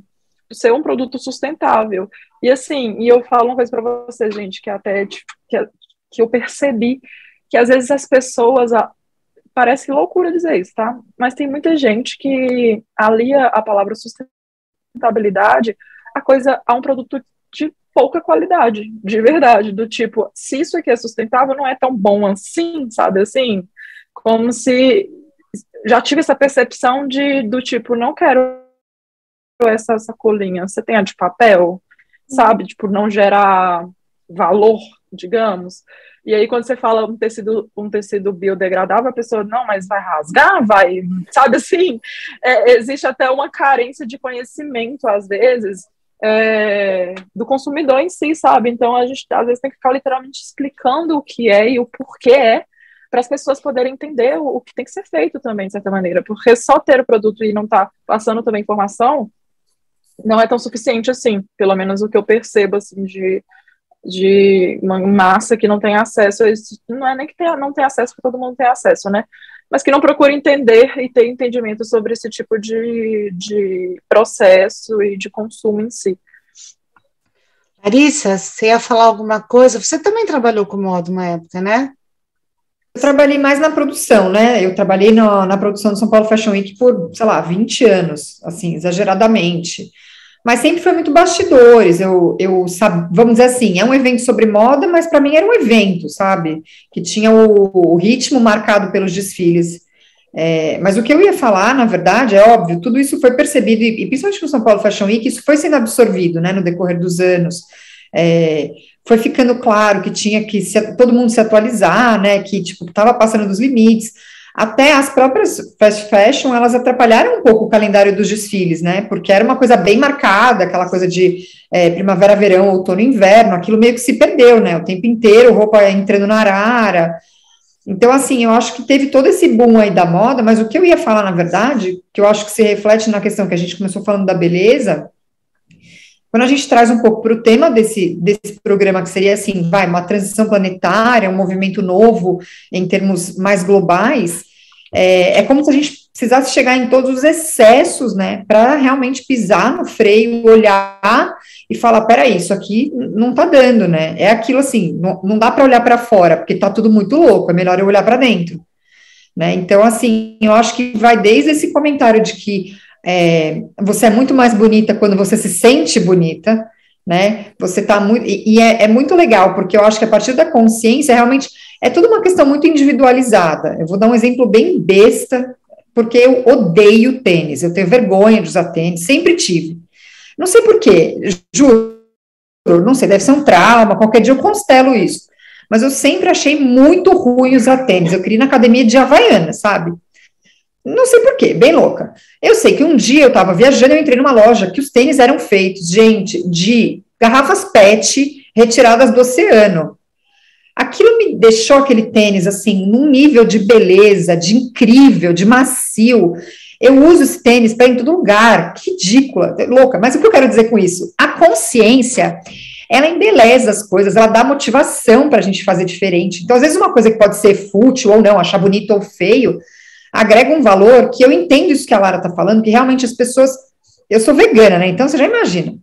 ser um produto sustentável. E assim, eu falo uma coisa para vocês, gente, que até que eu percebi que às vezes as pessoas, parece loucura dizer isso, tá? Mas tem muita gente que alia a palavra sustentabilidade a um produto de pouca qualidade, de verdade, do tipo, se isso aqui é sustentável, não é tão bom assim, sabe, assim, como se já tive essa percepção do tipo, não quero essa sacolinha? Você tem a de papel? Sabe? Tipo, não gerar valor, digamos. E aí, quando você fala um tecido biodegradável, a pessoa, não, mas vai rasgar, vai, sabe assim? Existe até uma carência de conhecimento, às vezes, do consumidor em si, sabe? Então, a gente, às vezes, tem que ficar literalmente explicando o que é e o porquê para as pessoas poderem entender o que tem que ser feito também, de certa maneira. Porque só ter o produto e não estar passando também informação não é tão suficiente assim, pelo menos o que eu percebo, assim, de uma massa que não tem acesso a isso, não é nem que não tem acesso, porque todo mundo tem acesso, né? Mas que não procura entender e ter entendimento sobre esse tipo de processo e de consumo em si. Larissa, você ia falar alguma coisa? Você também trabalhou com moda uma época, né? Eu trabalhei mais na produção, né? Eu trabalhei na produção do São Paulo Fashion Week por, sei lá, 20 anos, assim, exageradamente. Mas sempre foi muito bastidores, vamos dizer assim, é um evento sobre moda, mas para mim era um evento, sabe? Que tinha o ritmo marcado pelos desfiles. Mas o que eu ia falar, na verdade, é óbvio, tudo isso foi percebido, e principalmente no São Paulo Fashion Week, isso foi sendo absorvido, né, no decorrer dos anos. Foi ficando claro que tinha que todo mundo se atualizar, né, que, tipo, estava passando dos limites. Até as próprias fast fashion, elas atrapalharam um pouco o calendário dos desfiles, né, porque era uma coisa bem marcada, aquela coisa de primavera, verão, outono, inverno, aquilo meio que se perdeu, né, o tempo inteiro, roupa entrando na arara. Então, assim, eu acho que teve todo esse boom aí da moda, mas o que eu ia falar, na verdade, que eu acho que se reflete na questão que a gente começou falando da beleza, quando a gente traz um pouco para o tema desse programa, que seria assim, uma transição planetária, um movimento novo em termos mais globais, é como se a gente precisasse chegar em todos os excessos, né, para realmente pisar no freio, olhar e falar, peraí, isso aqui não tá dando, né, é aquilo assim, não dá para olhar para fora, porque tá tudo muito louco, é melhor eu olhar para dentro, né, então, assim, eu acho que vai desde esse comentário de que você é muito mais bonita quando você se sente bonita, né? Você tá muito. E é muito legal, porque eu acho que a partir da consciência, realmente, é tudo uma questão muito individualizada. Eu vou dar um exemplo bem besta, porque eu odeio tênis, eu tenho vergonha de usar tênis, sempre tive. Não sei por quê, juro, não sei, deve ser um trauma, qualquer dia eu constelo isso. Mas eu sempre achei muito ruim usar tênis. Eu queria ir na academia de Havaiana, sabe? Não sei por quê, bem louca. Eu sei que um dia eu estava viajando, eu entrei numa loja que os tênis eram feitos, gente, de garrafas PET retiradas do oceano. Aquilo me deixou aquele tênis, assim, num nível de beleza, de incrível, de macio. Eu uso esse tênis para ir em todo lugar, que ridícula, louca. Mas o que eu quero dizer com isso? A consciência, ela embeleza as coisas, ela dá motivação para a gente fazer diferente. Então, às vezes, uma coisa que pode ser fútil ou não, achar bonito ou feio, agrega um valor que eu entendo isso que a Lara está falando, que realmente as pessoas... Eu sou vegana, né? Então você já imagina.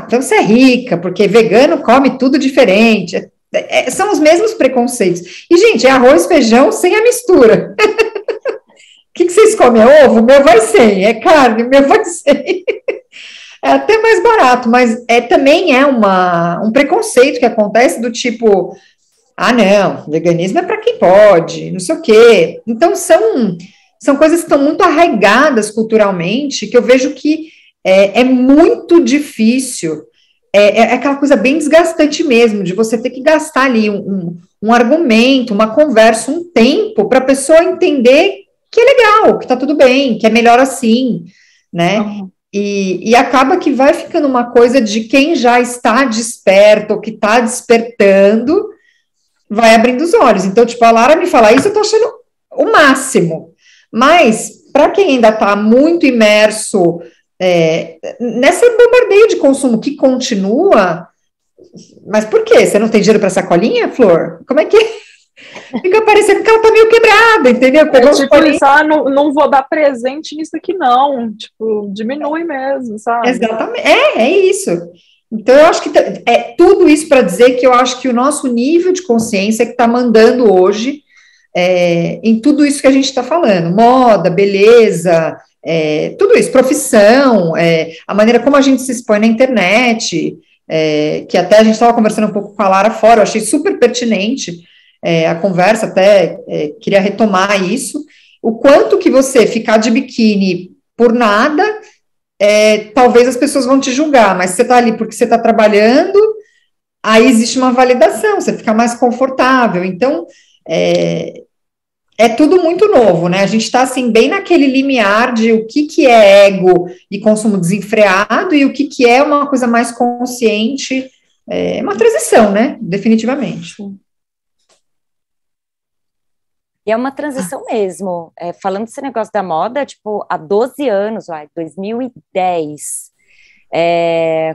Então você é rica, porque vegano come tudo diferente. São os mesmos preconceitos. E, gente, é arroz, feijão sem a mistura. O que vocês comem? É ovo? O meu vai sem. É carne? O meu vai sem. É até mais barato, mas também é um preconceito que acontece do tipo... não, veganismo é para quem pode, não sei o quê. Então, são coisas que estão muito arraigadas culturalmente, que eu vejo que é muito difícil, aquela coisa bem desgastante mesmo, de você ter que gastar ali um argumento, uma conversa, um tempo, para a pessoa entender que é legal, que está tudo bem, que é melhor assim, né? Uhum. E acaba que vai ficando uma coisa de quem já está desperto, ou que está despertando, vai abrindo os olhos. Então, tipo, a Lara me falar isso, eu tô achando o máximo. Mas, para quem ainda está muito imerso nesse bombardeio de consumo que continua, mas por quê? Você não tem dinheiro para sacolinha, Flor? Como é que fica parecendo que ela tá meio quebrada, entendeu? Tipo, não vou dar presente nisso aqui, não. Tipo, diminui mesmo, sabe? Exatamente. É isso. Então, eu acho que tudo isso para dizer que eu acho que o nosso nível de consciência é que está mandando hoje em tudo isso que a gente está falando, moda, beleza, tudo isso, profissão, a maneira como a gente se expõe na internet, que até a gente estava conversando um pouco com a Lara fora, eu achei super pertinente a conversa, até queria retomar isso, o quanto que você ficar de biquíni por nada talvez as pessoas vão te julgar, mas você está ali porque você está trabalhando, aí existe uma validação, você fica mais confortável. Então, é tudo muito novo, né? A gente está, assim, bem naquele limiar de o que é ego e consumo desenfreado e o que é uma coisa mais consciente. É uma transição, né? Definitivamente. E é uma transição mesmo. Falando desse negócio da moda, tipo, há 12 anos, 2010,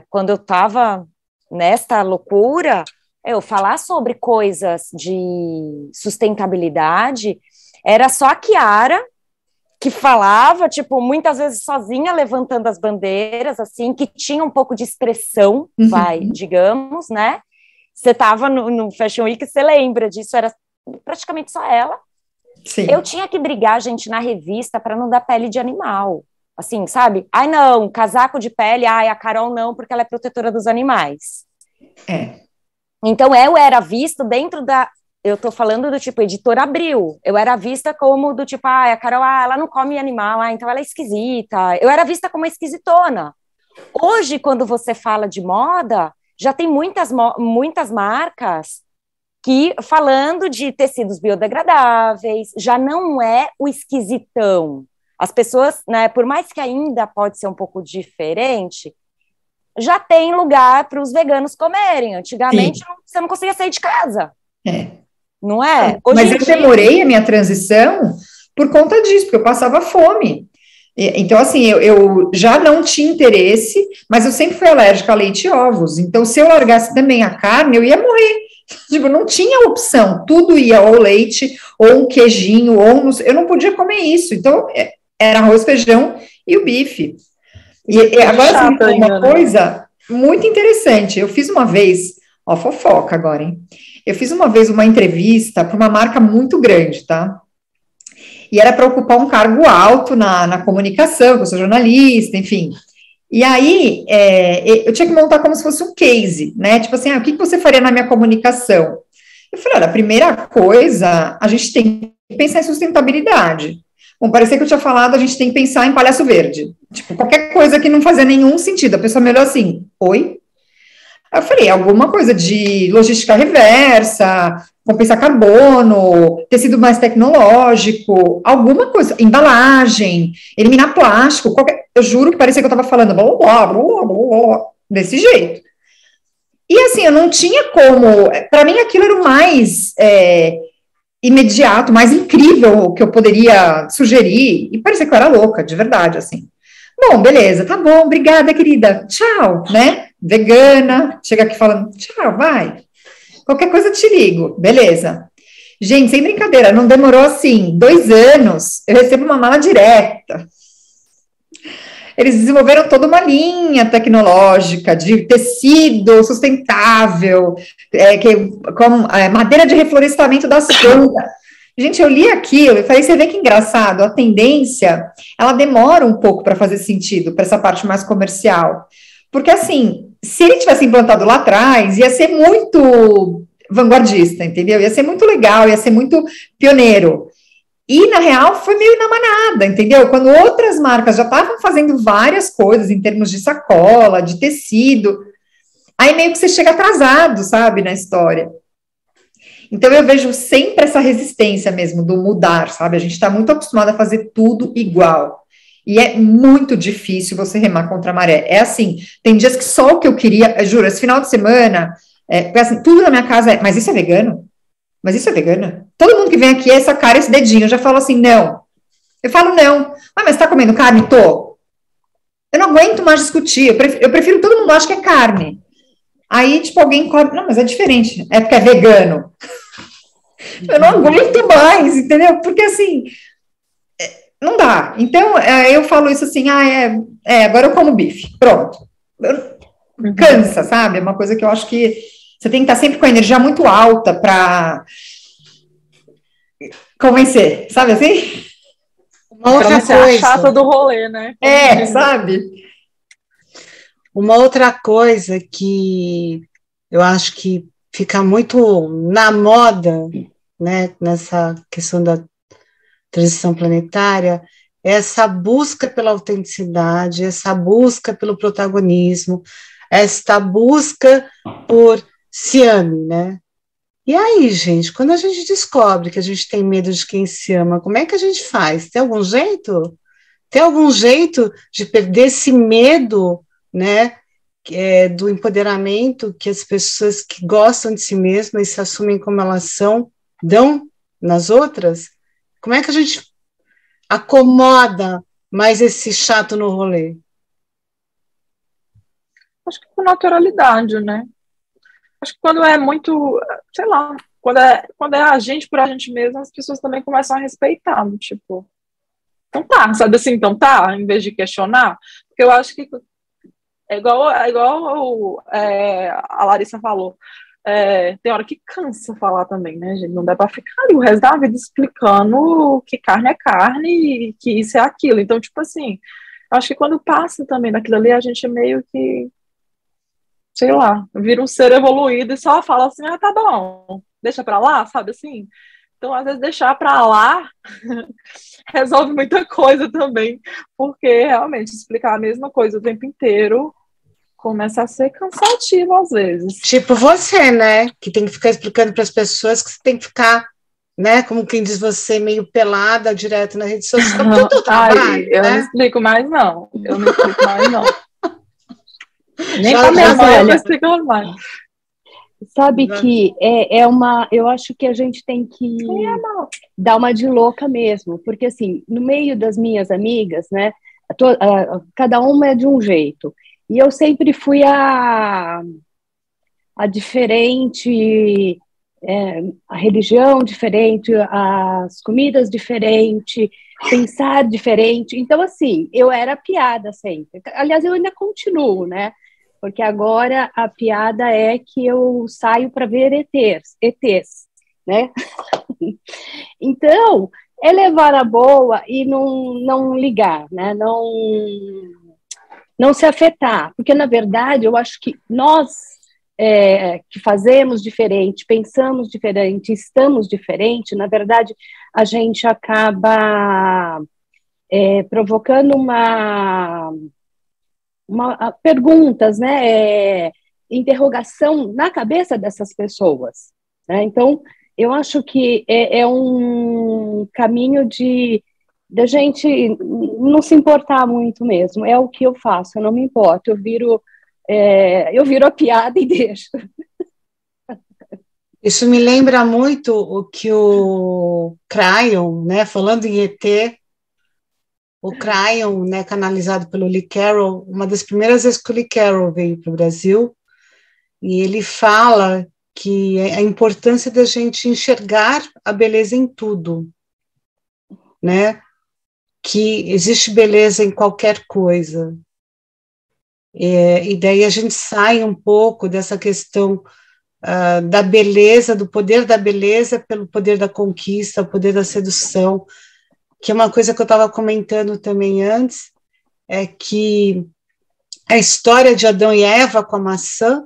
quando eu estava nesta loucura, eu falar sobre coisas de sustentabilidade, era só a Kiara que falava, tipo, muitas vezes sozinha, levantando as bandeiras, assim, que tinha um pouco de expressão, digamos, né? Você estava no Fashion Week, você lembra disso, era praticamente só ela. Sim. Eu tinha que brigar, gente, na revista para não dar pele de animal, assim, sabe? Ai, não, casaco de pele, a Carol não, porque ela é protetora dos animais. Então, eu era vista dentro da... Eu tô falando do tipo, editora Abril. Eu era vista como do tipo, a Carol, ela não come animal, então ela é esquisita. Eu era vista como uma esquisitona. Hoje, quando você fala de moda, já tem muitas marcas que, falando de tecidos biodegradáveis, já não é o esquisitão. As pessoas, né, por mais que ainda pode ser um pouco diferente, já tem lugar para os veganos comerem. Antigamente, você não conseguia sair de casa. Não é? Mas eu demorei a minha transição por conta disso, porque eu passava fome. Então, assim, eu já não tinha interesse, mas eu sempre fui alérgica a leite e ovos. Então, se eu largasse também a carne, eu ia morrer. Tipo, não tinha opção. Tudo ia ou leite, ou um queijinho, eu não podia comer isso. Então, era arroz, feijão e o bife. E agora, assim, uma coisa muito interessante. Eu fiz uma vez, fofoca agora, hein? Eu fiz uma vez uma entrevista para uma marca muito grande, tá? E era para ocupar um cargo alto na comunicação, que eu sou jornalista, enfim. E aí, eu tinha que montar como se fosse um case, né? Tipo assim, o que você faria na minha comunicação? Eu falei, olha, a primeira coisa, a gente tem que pensar em sustentabilidade. Bom, parecia que eu tinha falado, a gente tem que pensar em palhaço verde. Tipo, qualquer coisa que não fazia nenhum sentido. A pessoa me olhou assim, oi? Aí eu falei, alguma coisa de logística reversa, compensar carbono, tecido mais tecnológico, alguma coisa, embalagem, eliminar plástico, eu juro que parecia que eu estava falando blá, blá, blá, blá, blá, desse jeito. E assim, eu não tinha como, para mim aquilo era o mais imediato, mais incrível que eu poderia sugerir, e parecia que eu era louca, de verdade, assim. Bom, beleza, tá bom, obrigada, querida, tchau, né? Vegana, chega aqui falando, tchau, vai. Qualquer coisa te ligo, beleza. Gente, sem brincadeira, não demorou assim, 2 anos, eu recebo uma mala direta. Eles desenvolveram toda uma linha tecnológica de tecido sustentável, com madeira de reflorestamento das plantas. Gente, eu li aquilo e falei, você vê que engraçado, a tendência, ela demora um pouco para fazer sentido, para essa parte mais comercial. Porque, assim, se ele tivesse implantado lá atrás, ia ser muito vanguardista, entendeu? Ia ser muito legal, ia ser muito pioneiro. E, na real, foi meio na manada, entendeu? Quando outras marcas já estavam fazendo várias coisas em termos de sacola, de tecido, aí meio que você chega atrasado, sabe, na história. Então, eu vejo sempre essa resistência mesmo do mudar, sabe? A gente está muito acostumado a fazer tudo igual. E é muito difícil você remar contra a maré. É assim, tem dias que só o que eu queria, juro, esse final de semana, assim, tudo na minha casa mas isso é vegano? Mas isso é vegana? Todo mundo que vem aqui é essa cara, esse dedinho, eu já falo assim, não. Eu falo, não. Mas tá comendo carne? Tô. Eu não aguento mais discutir, eu prefiro todo mundo acha que é carne. Aí, tipo, alguém come, não, mas é diferente, é porque é vegano. Eu não aguento mais, entendeu? Porque, assim, não dá. Então, eu falo isso assim, agora eu como bife, pronto. Cansa, sabe? É uma coisa que eu acho que você tem que estar sempre com a energia muito alta para convencer, sabe assim? Uma outra coisa. A chata do rolê, né? Sabe? Uma outra coisa que eu acho que fica muito na moda, né, nessa questão da transição planetária, essa busca pela autenticidade, essa busca pelo protagonismo, esta busca por se ame, né? E aí, gente, quando a gente descobre que a gente tem medo de quem se ama, como é que a gente faz? Tem algum jeito? Tem algum jeito de perder esse medo, né, do empoderamento que as pessoas que gostam de si mesmas e se assumem como elas são, dão nas outras? Como é que a gente acomoda mais esse chato no rolê? Acho que com naturalidade, né? Acho que quando é muito, sei lá, quando é a gente por a gente mesmo, as pessoas também começam a respeitar, tipo, então tá, sabe assim, então tá, em vez de questionar, porque eu acho que é igual a Larissa falou, tem hora que cansa falar também, né, gente? Não dá pra ficar ali o resto da vida explicando que carne é carne e que isso é aquilo. Então, tipo assim, acho que quando passa também daquilo ali, a gente meio que, sei lá, vira um ser evoluído e só fala assim, ah, tá bom, deixa pra lá, sabe assim? Então, às vezes, deixar pra lá resolve muita coisa também, porque realmente explicar a mesma coisa o tempo inteiro começa a ser cansativo às vezes. Tipo você, né, que tem que ficar explicando para as pessoas que você tem que ficar, né, como quem diz você, meio pelada direto na rede social, porque é o teu trabalho, eu né? não explico mais, não. Eu não explico mais, não. Nem Já- para minha já- Mas eu não velha. explico mais. Sabe já- que eu acho que a gente tem que dar uma de louca mesmo, porque assim, no meio das minhas amigas, né, cada uma é de um jeito, e eu sempre fui a diferente, a religião diferente, as comidas diferente, pensar diferente, então assim, eu era piada sempre, aliás, eu ainda continuo, né, porque agora a piada é que eu saio para ver ETs, né? Então, é levar a boa e não ligar, né? Não se afetar, porque na verdade eu acho que nós que fazemos diferente, pensamos diferente, estamos diferente, na verdade a gente acaba provocando perguntas, né, interrogação na cabeça dessas pessoas, né? Então, eu acho que é um caminho de da gente não se importar muito mesmo. É o que eu faço, eu não me importo. Eu viro a piada e deixo. Isso me lembra muito o que o Cryon, né, falando em ET, o Cryon, né, canalizado pelo Lee Carroll, uma das primeiras vezes que o Lee Carroll veio para o Brasil, e ele fala que a importância da gente enxergar a beleza em tudo, né? Que existe beleza em qualquer coisa. E daí a gente sai um pouco dessa questão da beleza, do poder da beleza pelo poder da conquista, o poder da sedução, que é uma coisa que eu estava comentando também antes, é que a história de Adão e Eva com a maçã,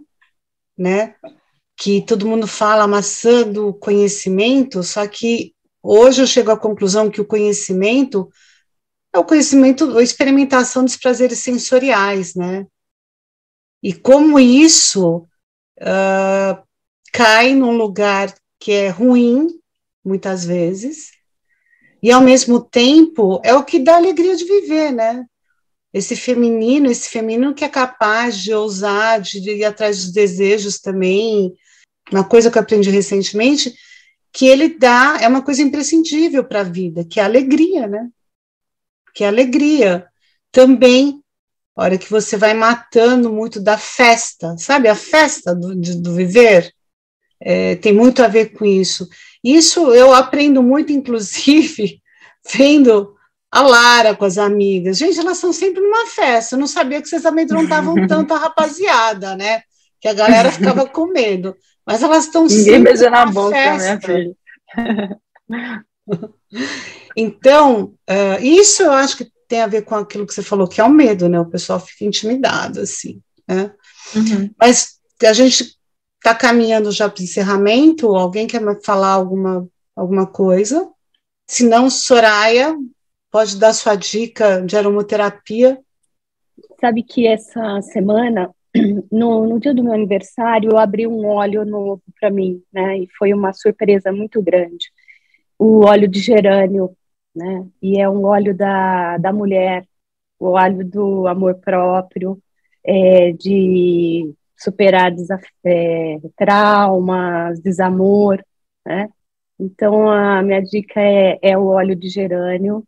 né, que todo mundo fala a maçã do conhecimento, só que hoje eu chego à conclusão que o conhecimento é o conhecimento, a experimentação dos prazeres sensoriais, né, e como isso cai num lugar que é ruim, muitas vezes, e ao mesmo tempo é o que dá alegria de viver, né? Esse feminino que é capaz de ousar, de ir atrás dos desejos também. Uma coisa que eu aprendi recentemente, que ele dá, é uma coisa imprescindível para a vida, que é a alegria, né? Que é a alegria. Também, a hora que você vai matando muito da festa, sabe? A festa do viver, tem muito a ver com isso. Isso eu aprendo muito, inclusive, vendo a Lara com as amigas. Gente, elas são sempre numa festa. Eu não sabia que vocês amedrontavam tanto a rapaziada, né? Que a galera ficava com medo. Mas elas estão Ninguém sempre beija na numa boca, minha festa. filha. Então, isso eu acho que tem a ver com aquilo que você falou, que é o medo, né? O pessoal fica intimidado, assim, né? Uhum. Mas a gente está caminhando já para o encerramento. Alguém quer falar alguma coisa? Se não, Soraya, pode dar sua dica de aromaterapia. Sabe que essa semana, no dia do meu aniversário, eu abri um óleo novo para mim, né? E foi uma surpresa muito grande. O óleo de gerânio, né? E é um óleo da mulher, o óleo do amor próprio, de superar traumas, desamor, né? Então, a minha dica é o óleo de gerânio,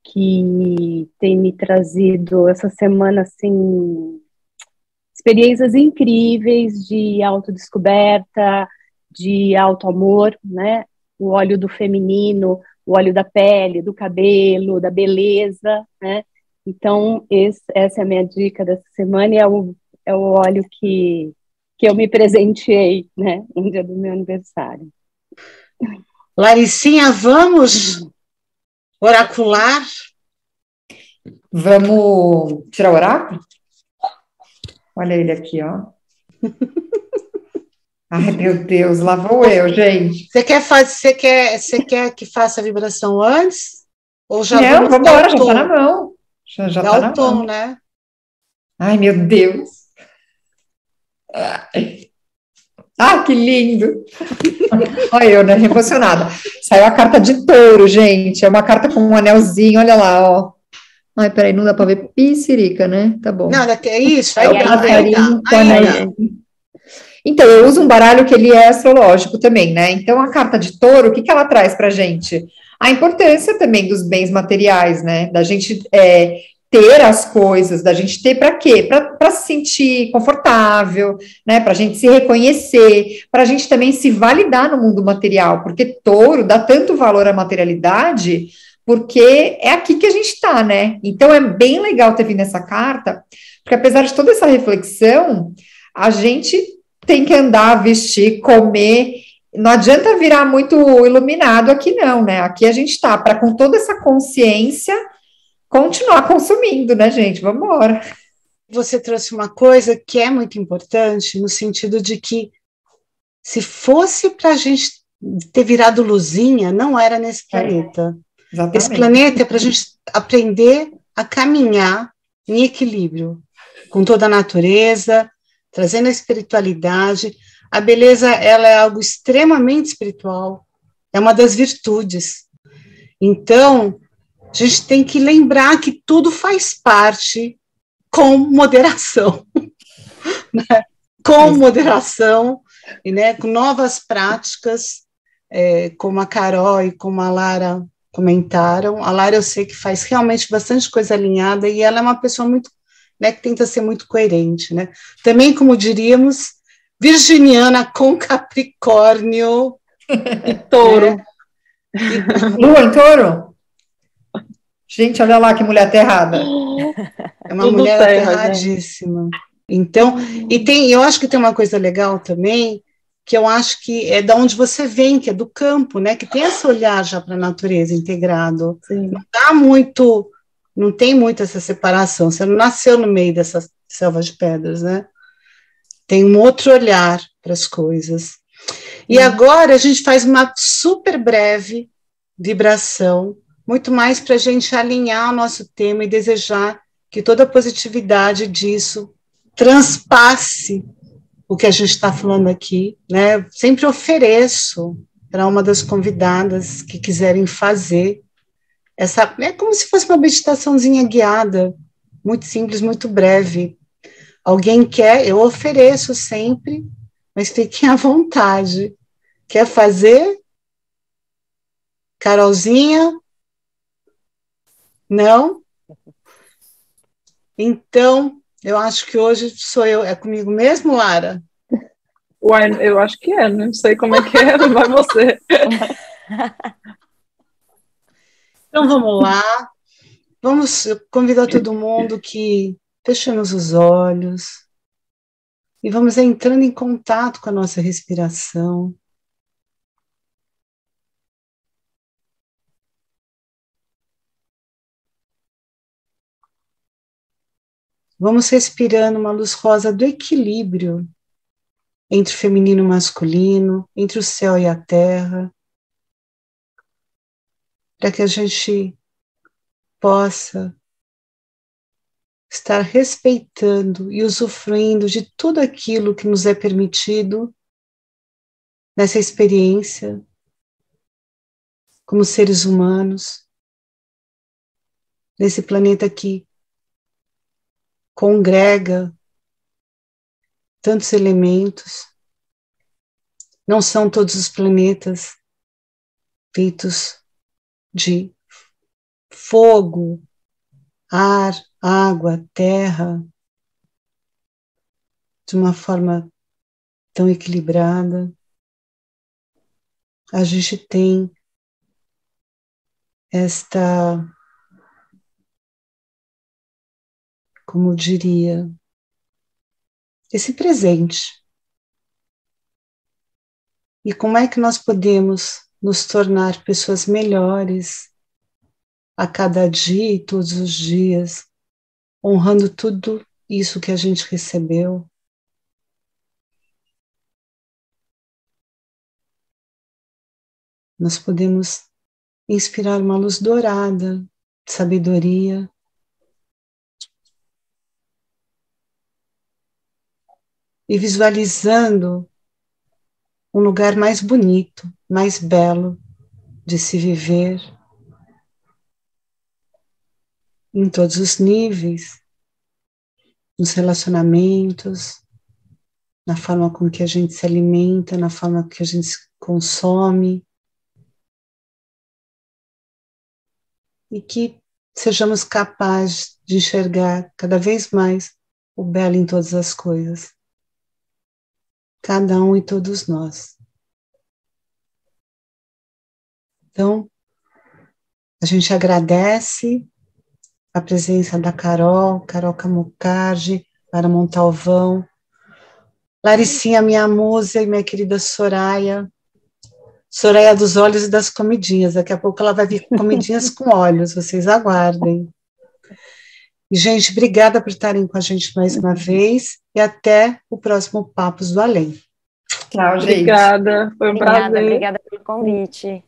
que tem me trazido essa semana, assim, experiências incríveis de autodescoberta, de autoamor, né? O óleo do feminino, o óleo da pele, do cabelo, da beleza, né? Então, essa é a minha dica dessa semana e é o óleo que eu me presenteei, né? No dia do meu aniversário. Laricinha, vamos oracular? Vamos tirar o oráculo? Olha ele aqui, ó. Ai, meu Deus, lá vou eu, gente. Você quer que faça a vibração antes? Ou já Não, vamos vamos dar embora, o já tá tom? na mão. Já Dá tá o na tom, mão. né? Ai, meu Deus. Ah, que lindo. Olha eu, né, emocionada. Saiu a carta de touro, gente. É uma carta com um anelzinho, olha lá, ó. Ai, peraí, não dá pra ver piscirica, né? Tá bom. Não, é isso, É aí o dá, passarinho com aí anéis. dá. Então, eu uso um baralho que ele é astrológico também, né? Então, a carta de touro, o que que ela traz pra gente? A importância também dos bens materiais, né? Da gente ter as coisas, da gente ter para quê? Para se sentir confortável, né? Para a gente se reconhecer, para a gente também se validar no mundo material, porque touro dá tanto valor à materialidade, porque é aqui que a gente está, né? Então, é bem legal ter vindo essa carta, porque apesar de toda essa reflexão, a gente tem que andar, vestir, comer. Não adianta virar muito iluminado aqui, não, né? Aqui a gente está para, com toda essa consciência, continuar consumindo, né, gente? Vamos embora. Você trouxe uma coisa que é muito importante, no sentido de que, se fosse para a gente ter virado luzinha, não era nesse planeta. Exatamente. Esse planeta é para a gente aprender a caminhar em equilíbrio com toda a natureza, trazendo a espiritualidade. A beleza, ela é algo extremamente espiritual, é uma das virtudes. Então, a gente tem que lembrar que tudo faz parte com moderação, né? Com moderação, e, né, com novas práticas, como a Carol e como a Lara comentaram. A Lara eu sei que faz realmente bastante coisa alinhada e ela é uma pessoa muito, né, que tenta ser muito coerente, né? Também, como diríamos, virginiana com Capricórnio e touro. Lua em touro? Gente, olha lá que mulher aterrada. É uma Tudo mulher terra, aterradíssima. Então, eu acho que tem uma coisa legal também, que eu acho que é da onde você vem, que é do campo, né? Que tem esse olhar já para a natureza integrado. Sim. Não tem muito essa separação. Você não nasceu no meio dessa selva de pedras, né? Tem um outro olhar para as coisas. E agora a gente faz uma super breve vibração, muito mais para a gente alinhar o nosso tema e desejar que toda a positividade disso transpasse o que a gente está falando aqui, né? Sempre ofereço para uma das convidadas que quiserem fazer é como se fosse uma meditaçãozinha guiada, muito simples, muito breve. Alguém quer, eu ofereço sempre, mas fiquem à vontade. Quer fazer? Carolzinha? Não? Então, eu acho que hoje sou eu. É comigo mesmo, Lara? Uai, eu acho que é, não sei como é que é, vai você. Então, vamos lá. Vamos convidar todo mundo que fechemos os olhos e vamos entrando em contato com a nossa respiração. Vamos respirando uma luz rosa do equilíbrio entre o feminino e o masculino, entre o céu e a terra, para que a gente possa estar respeitando e usufruindo de tudo aquilo que nos é permitido nessa experiência, como seres humanos, nesse planeta que congrega tantos elementos. Não são todos os planetas feitos de fogo, ar, água, terra, de uma forma tão equilibrada. A gente tem esta, como eu diria, esse presente. E como é que nós podemos nos tornar pessoas melhores a cada dia e todos os dias, honrando tudo isso que a gente recebeu? Nós podemos inspirar uma luz dourada de sabedoria, e visualizando um lugar mais bonito, mais belo de se viver, em todos os níveis, nos relacionamentos, na forma com que a gente se alimenta, na forma que a gente se consome, e que sejamos capazes de enxergar cada vez mais o belo em todas as coisas, cada um e todos nós. Então, a gente agradece a presença da Carol Camucardi, Lara Montalvão, Laricinha, minha musa, e minha querida Soraya dos olhos e das comidinhas. Daqui a pouco ela vai vir com comidinhas com olhos, vocês aguardem. E, gente, obrigada por estarem com a gente mais uma vez, e até o próximo Papos do Além. Tchau, gente. Obrigada, foi um prazer. Obrigada pelo convite.